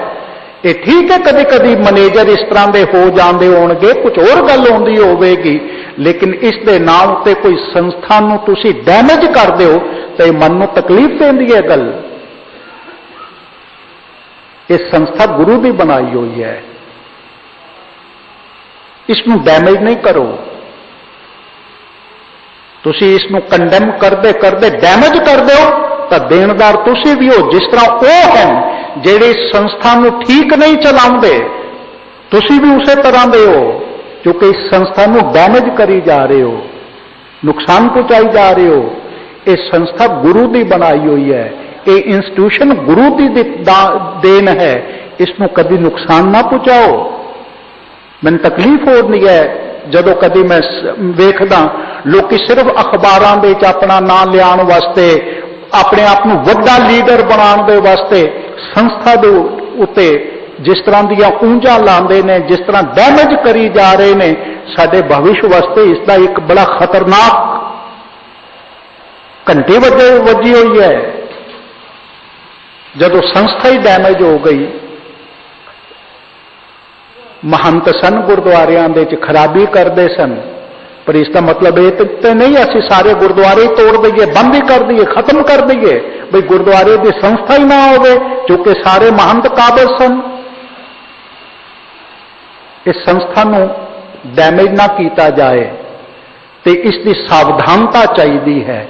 ਇਹ ਠੀਕ ਹੈ ਕਦੀ ਕਦੀ ਮੈਨੇਜਰ ਇਸ ਤਰ੍ਹਾਂ ਦੇ ਹੋ ਜਾਂਦੇ ਹੋਣਗੇ, ਕੁਝ ਹੋਰ ਗੱਲ ਹੁੰਦੀ ਹੋਵੇਗੀ, ਲੇਕਿਨ ਇਸ ਦੇ ਨਾਮ ਉੱਤੇ ਕੋਈ ਸੰਸਥਾ ਨੂੰ ਤੁਸੀਂ ਡੈਮੇਜ ਕਰਦੇ ਹੋ ਤਾਂ ਇਹ ਮਨ ਨੂੰ ਤਕਲੀਫ ਦਿੰਦੀ ਹੈ ਗੱਲ। ਇਹ ਸੰਸਥਾ ਗੁਰੂ ਦੀ ਬਣਾਈ ਹੋਈ ਹੈ, ਇਸ ਨੂੰ ਡੈਮੇਜ ਨਹੀਂ ਕਰੋ। ਤੁਸੀਂ ਇਸ ਨੂੰ ਕੰਡੈਮ ਕਰਦੇ ਕਰਦੇ ਡੈਮੇਜ ਕਰਦੇ ਹੋ ਤਾਂ ਦੇਣਦਾਰ ਤੁਸੀਂ ਵੀ ਹੋ। ਜਿਸ ਤਰ੍ਹਾਂ ਉਹ ਹਨ ਜਿਹੜੇ ਸੰਸਥਾ ਨੂੰ ਠੀਕ ਨਹੀਂ ਚਲਾਉਂਦੇ, ਤੁਸੀਂ ਵੀ ਉਸੇ ਤਰ੍ਹਾਂ ਦੇ ਹੋ, ਕਿਉਂਕਿ ਇਸ ਸੰਸਥਾ ਨੂੰ ਡੈਮੇਜ ਕਰੀ ਜਾ ਰਹੇ ਹੋ, ਨੁਕਸਾਨ ਪਹੁੰਚਾਈ ਜਾ ਰਹੇ ਹੋ। ਇਹ ਸੰਸਥਾ ਗੁਰੂ ਦੀ ਬਣਾਈ ਹੋਈ ਹੈ, ਇਹ ਇੰਸਟੀਟਿਊਸ਼ਨ ਗੁਰੂ ਦੀ ਦੇਣ ਹੈ, ਇਸ ਨੂੰ ਕਦੀ ਨੁਕਸਾਨ ਨਾ ਪਹੁੰਚਾਓ। ਮੈਨੂੰ ਤਕਲੀਫ ਹੋਣੀ ਹੈ ਜਦੋਂ ਕਦੀ ਮੈਂ ਵੇਖਦਾ ਲੋਕੀ ਸਿਰਫ ਅਖਬਾਰਾਂ ਦੇ ਵਿੱਚ ਆਪਣਾ ਨਾਂ ਲਿਆਉਣ ਵਾਸਤੇ, ਆਪਣੇ ਆਪ ਨੂੰ ਵੱਡਾ ਲੀਡਰ ਬਣਾਉਣ ਦੇ ਵਾਸਤੇ ਸੰਸਥਾ ਦੇ ਉੱਤੇ ਜਿਸ ਤਰ੍ਹਾਂ ਦੀਆਂ ਉਂਝਾਂ ਲਾਉਂਦੇ ਨੇ, ਜਿਸ ਤਰ੍ਹਾਂ ਡੈਮੇਜ ਕਰੀ ਜਾ ਰਹੇ ਨੇ, ਸਾਡੇ ਭਵਿੱਖ ਵਾਸਤੇ ਇਸ ਦਾ ਇੱਕ ਬੜਾ ਖਤਰਨਾਕ ਘੰਟੀ ਵੱਜੀ ਹੋਈ ਹੈ। ਜਦੋਂ ਸੰਸਥਾ ਹੀ ਡੈਮੇਜ ਹੋ ਗਈ, ਮਹੰਤ ਸਨ ਗੁਰਦੁਆਰਿਆਂ ਦੇ ਵਿੱਚ ਖਰਾਬੀ ਕਰਦੇ ਸਨ, ਪਰ ਇਸ ਦਾ ਮਤਲਬ ਇਹ ਤੇ ਨਹੀਂ ਅਸੀਂ ਸਾਰੇ ਗੁਰਦੁਆਰੇ ਹੀ ਤੋੜ ਦਈਏ, ਬੰਦ ਹੀ ਕਰ ਦਈਏ, ਖਤਮ ਕਰ ਦਈਏ, ਬਈ ਗੁਰਦੁਆਰੇ ਦੀ ਸੰਸਥਾ ਹੀ ਨਾ ਹੋਵੇ ਕਿਉਂਕਿ ਸਾਰੇ ਮਹੰਤ ਕਾਬਲ ਸਨ। ਇਸ ਸੰਸਥਾ ਨੂੰ ਡੈਮੇਜ ਨਾ ਕੀਤਾ ਜਾਏ ਤੇ ਇਸ ਦੀ ਸਾਵਧਾਨਤਾ ਚਾਹੀਦੀ ਹੈ।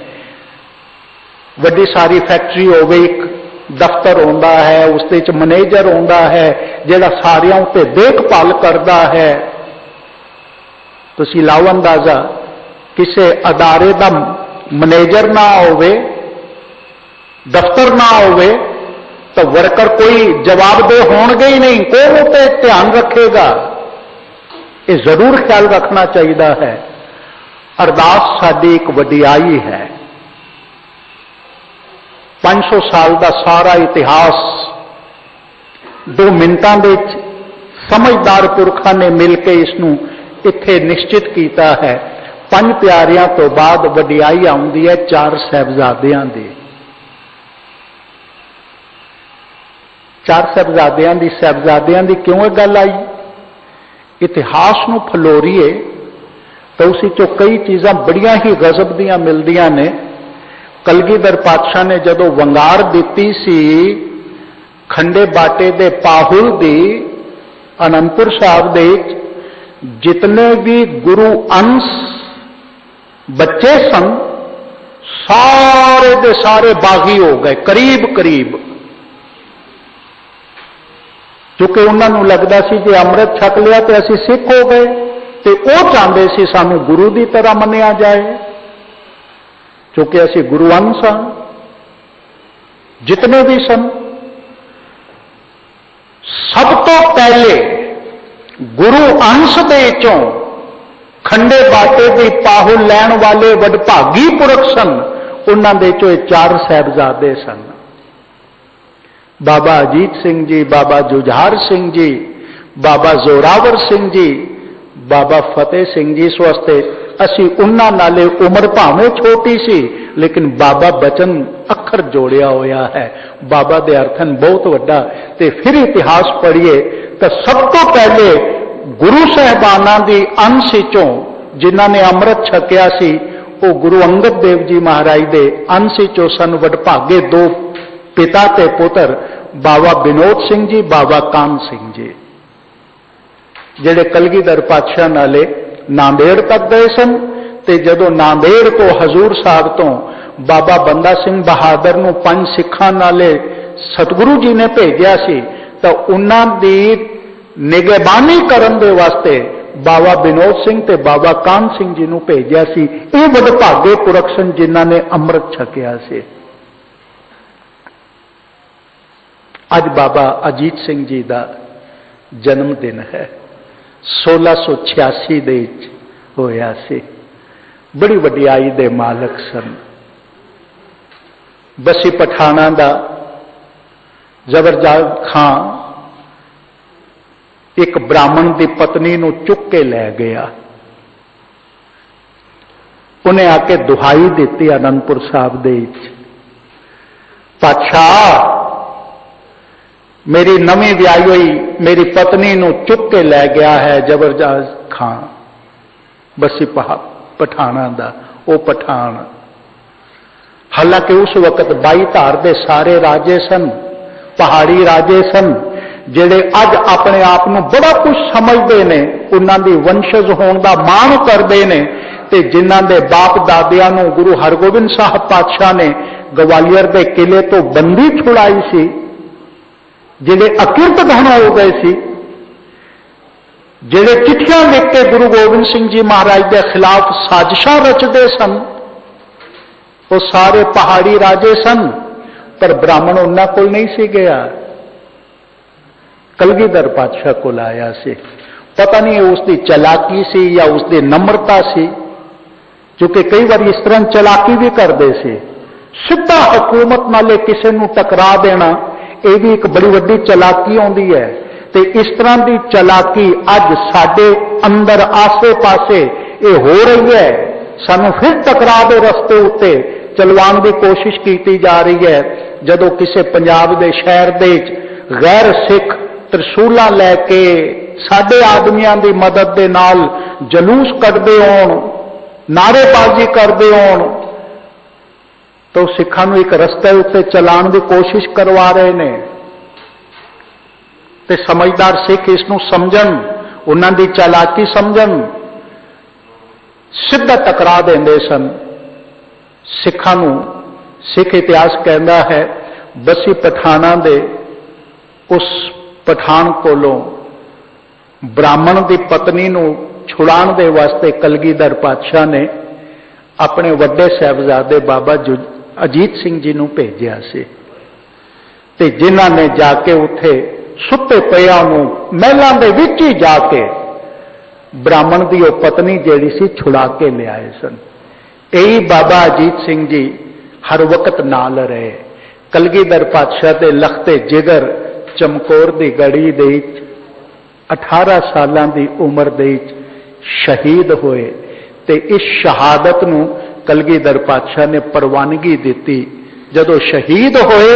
ਵੱਡੀ ਸਾਰੀ ਫੈਕਟਰੀ ਹੋਵੇ, ਇੱਕ ਦਫ਼ਤਰ ਹੁੰਦਾ ਹੈ, ਉਸ ਦੇ ਵਿੱਚ ਮੈਨੇਜਰ ਹੁੰਦਾ ਹੈ ਜਿਹੜਾ ਸਾਰਿਆਂ ਉੱਤੇ ਦੇਖਭਾਲ ਕਰਦਾ ਹੈ। ਤੁਸੀਂ ਲਾਓ ਅੰਦਾਜ਼ਾ, ਕਿਸੇ ਅਦਾਰੇ ਦਾ ਮੈਨੇਜਰ ਨਾ ਹੋਵੇ, ਦਫ਼ਤਰ ਨਾ ਹੋਵੇ ਤਾਂ ਵਰਕਰ ਕੋਈ ਜਵਾਬਦੇਹ ਹੋਣਗੇ ਹੀ ਨਹੀਂ, ਕੋਈ ਉੱਤੇ ਧਿਆਨ ਰੱਖੇਗਾ। ਇਹ ਜ਼ਰੂਰ ਖਿਆਲ ਰੱਖਣਾ ਚਾਹੀਦਾ ਹੈ। ਅਰਦਾਸ ਸਾਡੀ ਇੱਕ ਵਡਿਆਈ ਹੈ। 500 ਸਾਲ ਦਾ ਸਾਰਾ ਇਤਿਹਾਸ 2 ਮਿੰਟਾਂ ਦੇ ਵਿੱਚ ਸਮਝਦਾਰ ਪੁਰਖਾਂ ਨੇ ਮਿਲ ਕੇ ਇਸ ਨੂੰ ਇੱਥੇ ਨਿਸ਼ਚਿਤ ਕੀਤਾ ਹੈ। 5 ਪਿਆਰਿਆਂ ਤੋਂ ਬਾਅਦ ਵਡਿਆਈ ਆਉਂਦੀ ਹੈ 4 ਸਾਹਿਬਜ਼ਾਦਿਆਂ ਦੀ। 4 ਸਾਹਿਬਜ਼ਾਦਿਆਂ ਦੀ ਕਿਉਂ ਇਹ ਗੱਲ ਆਈ? ਇਤਿਹਾਸ ਨੂੰ ਫਲੋਰੀਏ ਤਾਂ ਉਸ ਵਿੱਚੋਂ ਕਈ ਚੀਜ਼ਾਂ ਬੜੀਆਂ ਹੀ ਗਜ਼ਬ ਦੀਆਂ ਮਿਲਦੀਆਂ ਨੇ। ਕਲਗੀਧਰ ਪਾਤਸ਼ਾਹ ਨੇ ਜਦੋਂ ਵੰਗਾਰ ਦਿੱਤੀ ਸੀ ਖੰਡੇ ਬਾਟੇ ਦੇ ਪਾਹੁਲ ਦੀ, ਅਨੰਦਪੁਰ ਸਾਹਿਬ ਦੇ ਜਿਤਨੇ ਵੀ ਗੁਰੂ ਅੰਸ਼ ਬੱਚੇ ਸਨ ਸਾਰੇ ਦੇ ਸਾਰੇ ਬਾਗੀ ਹੋ ਗਏ ਕਰੀਬ ਕਰੀਬ, ਕਿਉਂਕਿ ਉਹਨਾਂ ਨੂੰ ਲੱਗਦਾ ਸੀ ਜੇ ਅੰਮ੍ਰਿਤ ਛਕ ਲਿਆ ਤੇ ਅਸੀਂ ਸਿੱਖ ਹੋ ਗਏ, ਤੇ ਉਹ ਚਾਹੁੰਦੇ ਸੀ ਸਾਨੂੰ ਗੁਰੂ ਦੀ ਤਰ੍ਹਾਂ ਮੰਨਿਆ ਜਾਏ ਕਿਉਂਕਿ ਅਸੀਂ ਗੁਰੂ ਅੰਸ਼ ਹਾਂ। ਜਿਤਨੇ ਵੀ ਸਨ ਸਭ ਤੋਂ ਪਹਿਲੇ ਗੁਰੂ ਅੰਸ਼ ਦੇ ਵਿੱਚੋਂ ਖੰਡੇ ਬਾਟੇ ਦੀ ਪਾਹੁਲ ਲੈਣ ਵਾਲੇ ਵਡਭਾਗੀ ਪੁਰਖ ਸਨ, ਉਹਨਾਂ ਦੇ ਚੋਂ 4 ਸਾਹਿਬਜ਼ਾਦੇ ਸਨ। ਬਾਬਾ ਅਜੀਤ ਸਿੰਘ ਜੀ, ਬਾਬਾ ਜੁਝਾਰ ਸਿੰਘ ਜੀ, ਬਾਬਾ ਜ਼ੋਰਾਵਰ ਸਿੰਘ ਜੀ, ਬਾਬਾ ਫਤਿਹ ਸਿੰਘ ਜੀ। ਇਸ ਵਾਸਤੇ ਅਸੀਂ ਉਹਨਾਂ ਨਾਲੇ ਉਮਰ ਭਾਵੇਂ ਛੋਟੀ ਸੀ ਲੇਕਿਨ ਬਾਬਾ ਬਚਨ ਅੱਖਰ ਜੋੜਿਆ ਹੋਇਆ ਹੈ, ਬਾਬਾ ਦੇ ਅਰਥਨ ਬਹੁਤ ਵੱਡਾ। ਤੇ ਫਿਰ ਇਤਿਹਾਸ ਪੜ੍ਹੀਏ ਤਾਂ ਸਭ ਤੋਂ ਪਹਿਲੇ ਗੁਰੂ ਸਾਹਿਬਾਨਾਂ ਦੀ ਅੰਸ਼ ਵਿੱਚੋਂ ਜਿਨ੍ਹਾਂ ਨੇ ਅੰਮ੍ਰਿਤ ਛਕਿਆ ਸੀ ਉਹ ਗੁਰੂ ਅੰਗਦ ਦੇਵ ਜੀ ਮਹਾਰਾਜ ਦੇ ਅੰਸ਼ ਵਿੱਚੋਂ ਸਨ ਵਡਭਾਗੇ 2 ਪਿਤਾ ਤੇ ਪੁੱਤਰ, ਬਾਬਾ ਵਿਨੋਦ ਸਿੰਘ ਜੀ, ਬਾਬਾ ਕਾਨ ਸਿੰਘ ਜੀ, ਜਿਹੜੇ ਕਲਗੀਧਰ ਪਾਤਸ਼ਾਹ ਨਾਲੇ ਨਾਂਦੇੜ ਤੱਕ ਗਏ ਸਨ। ਤੇ ਜਦੋਂ ਨਾਂਦੇੜ ਤੋਂ ਹਜ਼ੂਰ ਸਾਹਿਬ ਤੋਂ ਬਾਬਾ ਬੰਦਾ ਸਿੰਘ ਬਹਾਦਰ ਨੂੰ 5 ਸਿੱਖਾਂ ਨਾਲੇ ਸਤਿਗੁਰੂ ਜੀ ਨੇ ਭੇਜਿਆ ਸੀ ਤਾਂ ਉਹਨਾਂ ਦੀ ਨਿਗਹਿਬਾਨੀ ਕਰਨ ਦੇ ਵਾਸਤੇ ਬਾਬਾ ਵਿਨੋਦ ਸਿੰਘ ਤੇ ਬਾਬਾ ਕਾਨ ਸਿੰਘ ਜੀ ਨੂੰ ਭੇਜਿਆ ਸੀ। ਇਹ ਵਡਭਾਗੇ ਪੁਰਖ ਸਨ ਜਿਨ੍ਹਾਂ ਨੇ ਅੰਮ੍ਰਿਤ ਛਕਿਆ ਸੀ। ਅੱਜ ਬਾਬਾ ਅਜੀਤ ਸਿੰਘ ਜੀ ਦਾ ਜਨਮ ਦਿਨ ਹੈ। 1686 ਦੇ ਵਿੱਚ ਹੋਇਆ ਸੀ। बड़ी वडियाई दे मालक सन। बसी पठाना दा जबरदस्त खां एक ब्राह्मण की पत्नी नूं चुक के लै गया। उन्हें आके दुहाई दी आनंदपुर साहब दे विच, पातशाह मेरी नवी व्याही हुई मेरी पत्नी नूं चुक के लै गया है जबरदस्त खां। बसी पठाना दा वो पठान, हालांकि उस वक्त 22 धार दे सारे राजे सन, पहाड़ी राजे सन, जिहड़े अज अपने आप को बड़ा कुछ समझते हैं, उन्हां दी वंशज होने का माण करते हैं, ते जिन्हां दे बाप दादियां नूं गुरु हरगोबिंद साहब पातशाह ने ग्वालियर के किले तो बंदी छुड़ाई सी, जिहड़े अकिरत धन हो गए सी, जिहड़े चिट्ठियां लिख के गुरु गोबिंद सिंह जी महाराज के खिलाफ साजिशां रचते सन, वो सारे पहाड़ी राजे सन, पर ब्राह्मण उन्हां कोल नहीं सी गया, कलगीधर पातशाह कोल आया सी। पता नहीं उसकी चलाकी सी या उसकी नम्रता सी, क्योंकि कई बार इस तरह चलाकी भी करते सी। सीधा हुकूमत नाले किसी नूं टकरा देना, यह भी एक बड़ी वड्डी चलाकी आउंदी है। ते इस तरह की चलाकी अज साडे अंदर आसे पासे ये हो रही है। सानू फिर टकरा दे रस्ते उत्ते चलवाण की कोशिश की जा रही है। जदों किसी पंजाब के शहर दे गैर सिख त्रिशूलां लैके साडे आदमियां की मदद दे नाल जलूस कढदे होण, नारेबाजी करदे होण, तो सिखां नूं एक रस्ते उत्ते चलाण की कोशिश करवा रहे हैं। ते समझदार सिख इसनूं समझण, उन्हां दी चालाकी समझण, सीधा टकरा देंदे सन सिखां नूं। सिख इतिहास कहता है बसी पठाना दे उस पठान कोलों ब्राह्मण की पत्नी नूं छुड़ाण दे वास्ते कलगीधर पातशाह ने अपने वड्डे साहिबजादे बाबा अजीत सिंह जी नूं भेजिया सी, ते जिन्हां ने जाके उत्थे सुते पिया महलों के विच ही जाके ब्राह्मण की वह पत्नी जिहड़ी सी छुड़ा के ले आए सन। यही बाबा अजीत सिंह जी हर वक्त नाल रहे। कलगीधर पातशाह के लखते जिगर चमकौर की गढ़ी दे 18 साल की उम्र दे शहीद होए, ते इस शहादत नूं कलगीधर पातशाह ने प्रवानगी दी। जदों शहीद होए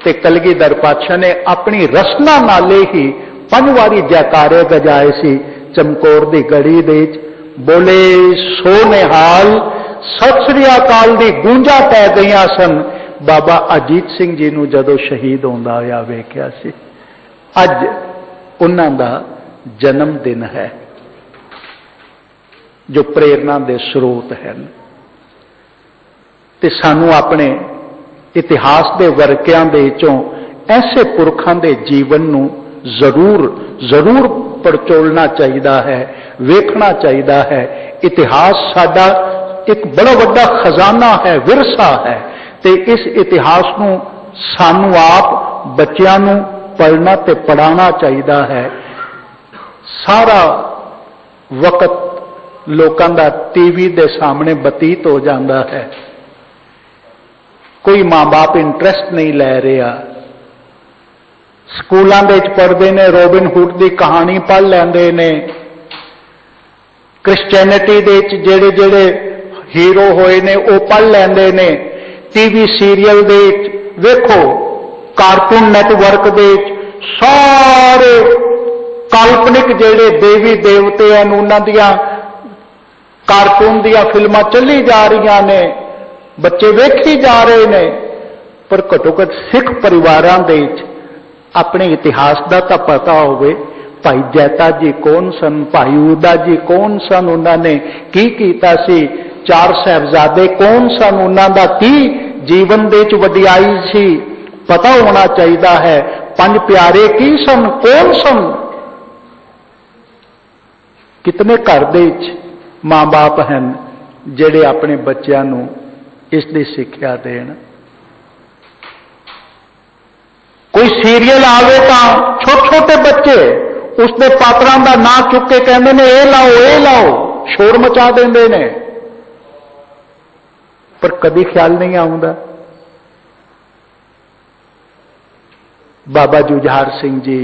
ते कलगीधर पातशाह ने अपनी रसना नाले ही 5 वारी जयकारे गजाए सी चमकौर की गढ़ी दे। बोले सो निहाल सत श्री अकाल दी गूंजा पै गई सन। बाबा अजीत सिंह जी नूं जदों शहीद होंदा होया वेख्या सी। अज उन्हां दा जन्म दिन है, जो प्रेरणा दे स्रोत हैं, ते सानू अपने इतिहास के वर्कियां दे विचों ऐसे पुरखां दे जीवन नूं जरूर जरूर पड़चोलना चाहिए है, वेखना चाहिए है। इतिहास साडा एक बड़ा वड्डा खजाना है, विरसा है, ते इस इतिहास नूं सानू आप बच्चियां नूं पढ़ना ते पढ़ाना चाहिए है। सारा वक्त लोकां दा टीवी दे सामने बतीत हो जाता है, कोई मां बाप इंटरस्ट नहीं लै रहा। स्कूलों के पढ़ते ने रोबिन हुड की कहानी पढ़ लेंदे ने, क्रिश्चियनिटी दे जेड़े जेड़े हीरो होए ने वो पढ़ लेंदे ने, टीवी सीरियल दे वेखो कार्टून नैटवर्क दे सारे काल्पनिक जेड़े देवी देवते हैं उन्हां दियां कार्टून दियां फिल्मां चली जा रही ने, बच्चे वेखी जा रहे हैं। पर घट्टो घट सिख परिवारां दे अपने इतिहास का तो पता होवे। भाई जैता जी कौन सन, भाई उदा जी कौन सन, उन्होंने की कीता सी, 4 साहिबजादे कौन सन, उन्हों का की जीवन दे च वडियाई सी, पता होना चाहिए है। 5 प्यारे की सन, कौन सन। कितने घर दे मां बाप हैं जिहड़े अपने बच्चों नूं इसकी सिक्ख्या देण। कोई सीरियल आवे तो छोटे छोटे बच्चे उसके पात्रां दा नाम चुक के कहते ने ये लाओ शोर मचा देंदे ने, पर कभी ख्याल नहीं आउंदा। बाबा जुझार सिंह जी,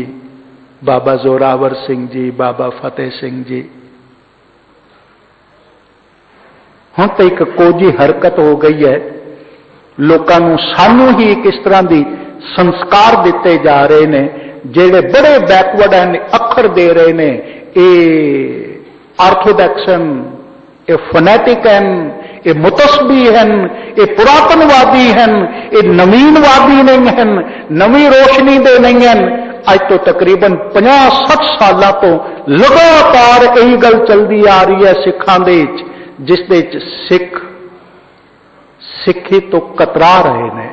बाबा जोरावर सिंह जी, बाबा फतेह सिंह जी, हुण तो एक कोजी हरकत हो गई है। लोगों को सानू ही किस तरह की संस्कार दिते जा रहे ने, जेड़े बड़े बैकवर्ड हैं अखर दे रहे ने, ये आर्थोडॉक्स हैं, ये फनैटिक हैं, ये मुतस्बी हैं, ये पुरातनवादी हैं, ये नवीनवादी नहीं हैं, नवी रोशनी दे नहीं हैं। अज तो तकरीबन 50-60 साल तो लगातार यही गल चलती आ रही है सिखां दे विच, जिस दे विच सिख सिखी तो कतरा रहे ने।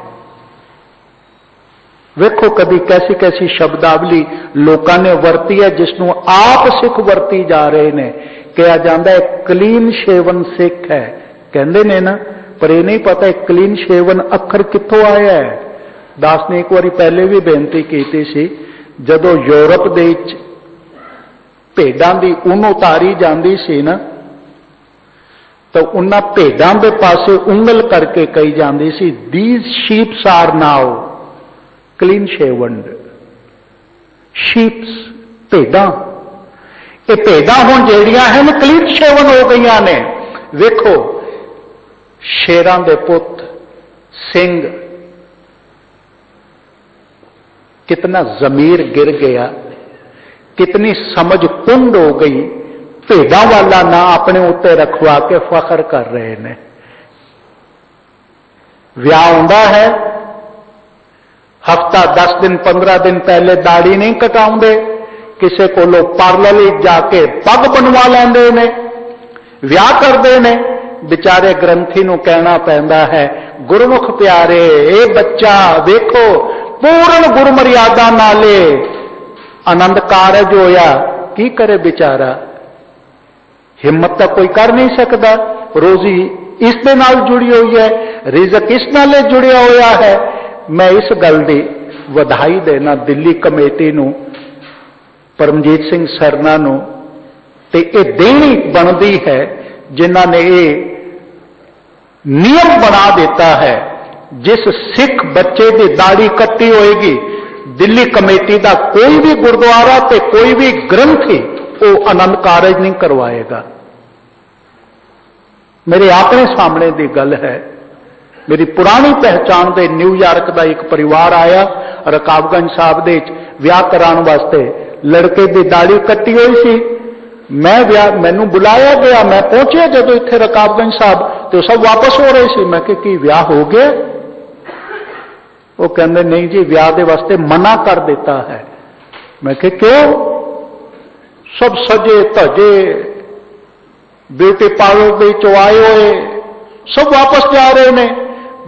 वेखो कभी कैसी कैसी शब्दावली लोगों ने वरती है जिसनों आप सिख वरती जा रहे ने। कहा जाता है क्लीन शेवन सिख है, कहते ने ना, पर यह नहीं पता क्लीन शेवन अखर कित्थों आया है। दास ने एक बार पहले भी बेनती की सी, जदों यूरोप दे विच भेडां दी ऊन उतारी जाती सी ना, तो उन्हां भेडां दे पासे उंगल करके कही जाती सी, these sheeps are now clean shaven. Sheeps भेडां, ये भेडां हुण जेहड़ियां हैं क्लीन शेवन हो गई ने। वेखो शेरां दे पुत सिंह, कितना जमीर गिर गया, कितनी समझ कुंड हो गई। भेडां वाला ना अपने उत्ते रखवा के फखर कर रहे हैं। विआह आउंदा है, हफ्ता 10 दिन 15 दिन पहले दाढ़ी नहीं कटाउंदे, किसी कोलों पार्लर जाके पग बनवा लेंदे ने, विआह करते ने। बेचारे ग्रंथी नूं कहना पैंदा है, गुरमुख प्यारे ये बच्चा वेखो पूर्ण गुरमर्यादा नाले आनंद कारज होया, की करे बेचारा, हिम्मत तो कोई कर नहीं सकता। रोजी इस दे नाल जुड़ी हुई है, रिजक इस नाले जुड़िया होया है। मैं इस गल दी वधाई देना दिल्ली कमेटी नूं, परमजीत सिंह सरना नूं, ते ये देनी बनती है जिन्हां ने ये नियम बना देता है। जिस सिख बच्चे की दाढ़ी कट्टी होएगी, दिल्ली कमेटी का कोई भी गुरुद्वारा ते कोई भी ग्रंथी वो आनंद कारज नहीं करवाएगा। मेरे अपने सामने की गल है। मेरी पुरानी पहचान दे न्यूयॉर्क का एक परिवार आया, रकाबगंज साहब दे विआह कराने वास्ते, लड़के की दाढ़ी कट्टी हुई सी। मैनू बुलाया गया, मैं पहुंचे जदों इत्थे रकाबगंज साहब, तो सब वापस हो रहे थे। मैं कि विआह हो गया? वो कहते नहीं जी, विआह के वास्ते मना कर देता है। मैं कि क्यों? सब सजे धजे ब्यूटी पार्लर के आए हुए सब वापस जा रहे ने।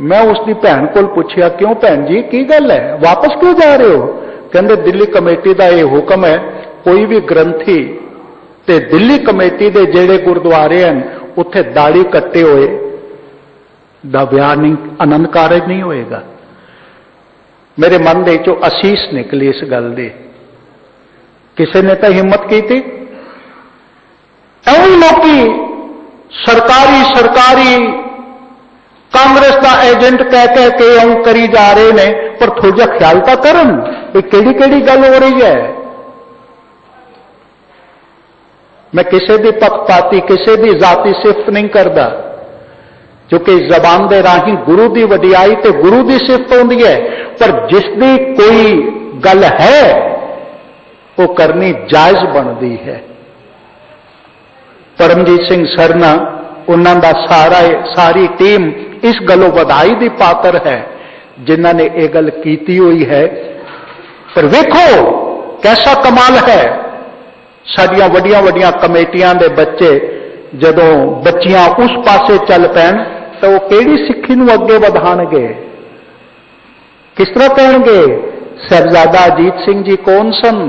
मैं उसकी भैन को पूछा, क्यों भैन जी की गल है, वापस क्यों जा रहे हो? कहते दिल्ली कमेटी का यह हुक्म है, कोई भी ग्रंथी ते दिल्ली कमेटी के जेड़े गुरुद्वारे हैं उत्थे दाढ़ी कट्टे हुए दा विआह नहीं, आनंद कारज नहीं होएगा। मेरे मन दे चो असीस निकली इस गल दी। किसी ने तो हिम्मत की थी। ऐसे लोग सरकारी कांग्रेस का एजेंट कह के ऐं करी जा रहे ने, पर थोड़ा जिहा ख्याल तो करन कि केड़ी गल हो रही है। मैं किसी भी पक्षपाती किसी भी जाति सिफत नहीं करता, क्योंकि जबान के राही गुरु की वडियाई तो गुरु की सिफत होती है, पर जिसकी कोई गल है वो करनी जायज बनती है। परमजीत सिंह सरना उन्हों का सारी टीम इस गलों बधाई की पात्र है जिन्हों ने यह गल की हुई है। पर वेखो कैसा कमाल है, साडियां वड्डियां वड्डियां कमेटियां दे बच्चे जदों बच्चियां उस पासे चल पैन तो वो केड़ी सिक्खी नूं अगे वधाणगे, किस तरह कहणगे? साहिबजादा अजीत सिंह जी कौन सन?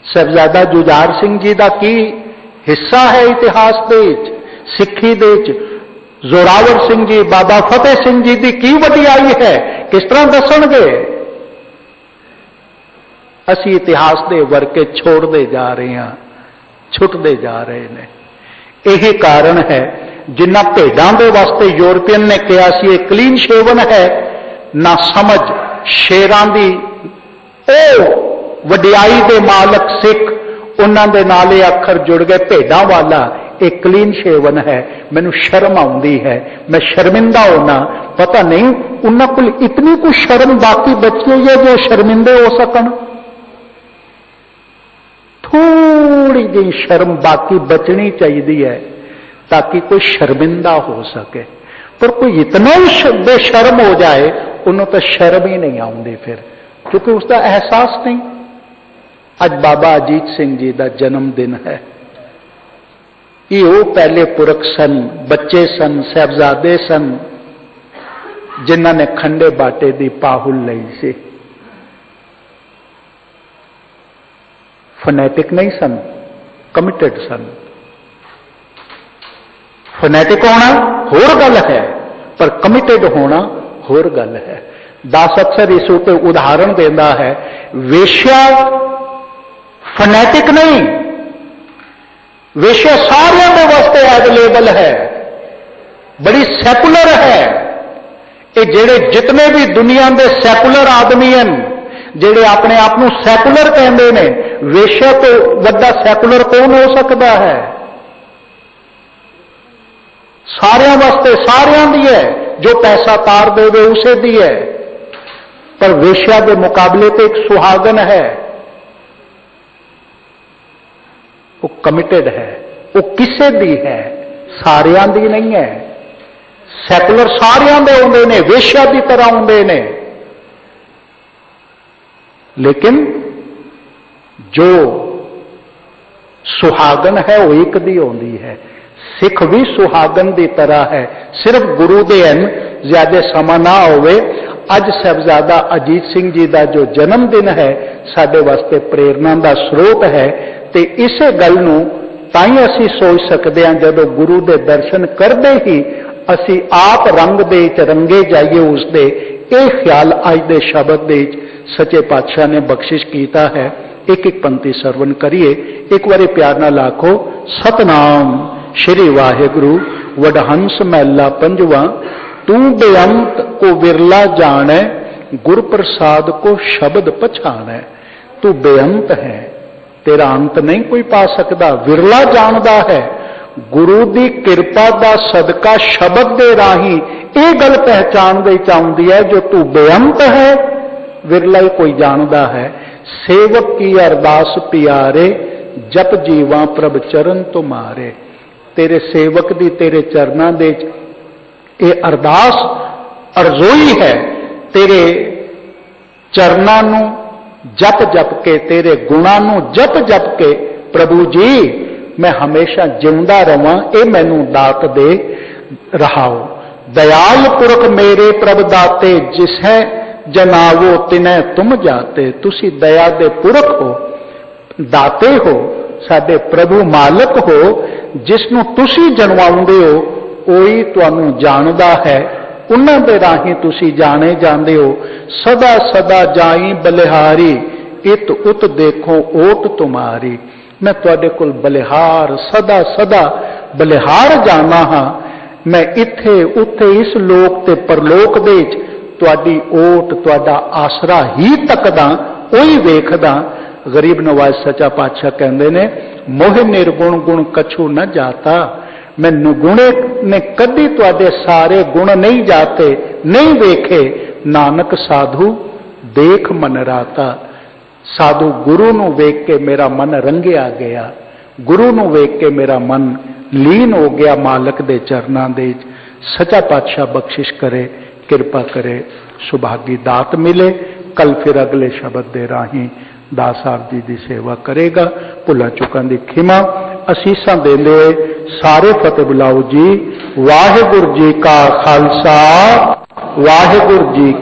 साहिबजादा जुझार सिंह जी का की हिस्सा है इतिहास दे विच, सिक्खी दे विच? जोरावर सिंह जी, बाबा फतेह सिंह जी की वडियाई है, किस तरह दसणगे? ਅਸੀਂ ਇਤਿਹਾਸ ਦੇ ਵਰਕੇ ਛੋੜਦੇ ਜਾ ਰਹੇ ਹਾਂ, ਛੁੱਟਦੇ ਜਾ ਰਹੇ ਨੇ। ਇਹ ਕਾਰਨ ਹੈ ਜਿੰਨਾ ਭੇਡਾਂ ਦੇ ਵਾਸਤੇ ਯੂਰਪੀਅਨ ਨੇ ਕਿਹਾ ਸੀ ਇਹ ਕਲੀਨ ਸ਼ੇਵਨ ਹੈ, ਨਾ ਸਮਝ ਸ਼ੇਰਾਂ ਦੀ ਉਹ ਵਡਿਆਈ ਦੇ ਮਾਲਕ ਸਿੱਖ, ਉਹਨਾਂ ਦੇ ਨਾਲ ਇਹ ਅੱਖਰ ਜੁੜ ਗਏ ਭੇਡਾਂ ਵਾਲਾ, ਇਹ ਕਲੀਨ ਸ਼ੇਵਨ ਹੈ। ਮੈਨੂੰ ਸ਼ਰਮ ਆਉਂਦੀ ਹੈ, ਮੈਂ ਸ਼ਰਮਿੰਦਾ ਹੋਣਾ। ਪਤਾ ਨਹੀਂ ਉਹਨਾਂ ਕੋਲ ਇਤਨੀ ਕੁ ਸ਼ਰਮ ਬਾਕੀ ਬਚੀ ਹੋਈ ਹੈ ਜੋ ਸ਼ਰਮਿੰਦੇ ਹੋ ਸਕਣ। थोड़ी जी शर्म बाकी बचनी चाहिए है ताकि कोई शर्मिंदा हो सके, पर कोई इतना ही बेशर्म हो जाए उन्होंने तो शर्म ही नहीं आती फिर, क्योंकि उसका एहसास नहीं। अज बाबा अजीत सिंह जी का जन्मदिन है। ये वो पहले पुरख सन, बच्चे सन, साहबजादे सन जिन्होंने खंडे बाटे की पाहुल लई सी। फनैटिक नहीं सन, कमिटेड सन। फनैटिक होना होर गल है, पर कमिटेड होना होर गल है। दास अक्सर इस उत्ते उदाहरण देता है, वेश्या फनैटिक नहीं, वेश्या सारे के वास्ते अवेलेबल है, बड़ी सैकुलर है। ये जेड़े जितने भी दुनिया के सैकुलर आदमी हैं, जेड़े अपने आप को सैकुलर कहते हैं, वेश्या तो वड्डा सैकुलर कौन हो सकता है? सारियां वास्ते सारियां दी है, जो पैसा तार देवे उसे दी है। पर वेश्या के मुकाबले तो एक सुहागन है, वो कमिटेड है, वो किसे दी है? सारियां दी नहीं है। सैकुलर सारियां दे आउंदे ने, वेश्या की तरह आउंदे ने, लेकिन जो सुहागन है वो एक दी आउंदी है। सिख भी सुहागन की तरह है, सिर्फ गुरु दे हन, ज्यादा समा ना होवे। अज साहबजादा अजीत सिंह जी का जो जन्मदिन है साडे वास्ते प्रेरणा का स्रोत है। ते इसे गल नूं ताई असीं सोच सकते हैं, जदों गुरु के दर्शन करते ही असीं आप रंग दे च रंगे जाइए उसदे। यह ख्याल अज दे शब्द दे सच्चे पातशाह ने बख्शिश किया है। एक एक पंक्ति सरवण करिए, एक बार प्यार नाल आखो, सतनाम श्री वाहिगुरु वडहंस महला पंजवा। तू बेअंत को विरला जाने, गुर प्रसाद को शब्द पछाने। तू बेअंत है, तेरा अंत नहीं कोई पा सकता, विरला जानदा है। गुरु की कृपा का सदका शब्द दे राही ये गल पहचान दे चाहती है, जो तू बेअंत है विरला ही कोई जानता है। सेवक की अरदास प्यारे, जप जीवा प्रभ चरण तुम्हारे। तेरे सेवक दी तेरे चरणों दे ये अरदास अरजोई है, तेरे चरणों नूं जप जप के, तेरे गुणां नूं जप जप के प्रभु जी मैं हमेशा जिंदा रवां, ये मैनू दात दे रहाओ। दयाल पुरख मेरे प्रभ दाते, जिस है जनावो तिन्हें तुम जाते। तुसी दया दे पुरख हो, दाते हो, साडे प्रभु मालक हो, जिसनू तुसी जन्माउंदे हो कोई तुहानू जानदा है, उन्हां दे राही तुसी जाने जांदे हो। सदा सदा जाई बलिहारी, इत उत देखो ओट तुम्हारी। मैं तुहाडे कोल बलिहार सदा सदा बलिहार जाना हाँ। मैं इत्थे उत्थे इस लोक ते परलोक दे तुहाडी ओट तुहाडा आसरा ही तकदा, ओही वेखदा। गरीब नवाज सच्चा पातशाह कहंदे ने, मोह निर्गुण गुण कछु न जाता। मैं निगुणे ने कदी तुहाडे सारे गुण नहीं जाते, नहीं वेखे। नानक साधु देख मन राता। साधु गुरु नूं वेख के मेरा मन रंगिया गया, गुरु नूं वेख के मेरा मन लीन हो गया मालक दे चरनां दे। सच्चा पातशाह बख्शिश करे, कृपा करे, सुभागी दात मिले। कल फिर अगले शब्द दे राही दास साहब जी की सेवा करेगा। भुला चुकां दी खिमा असीसां देंदे होए सारे फतेह बुलाओ जी। वाहिगुरू जी का खालसा, वाहिगुरू जी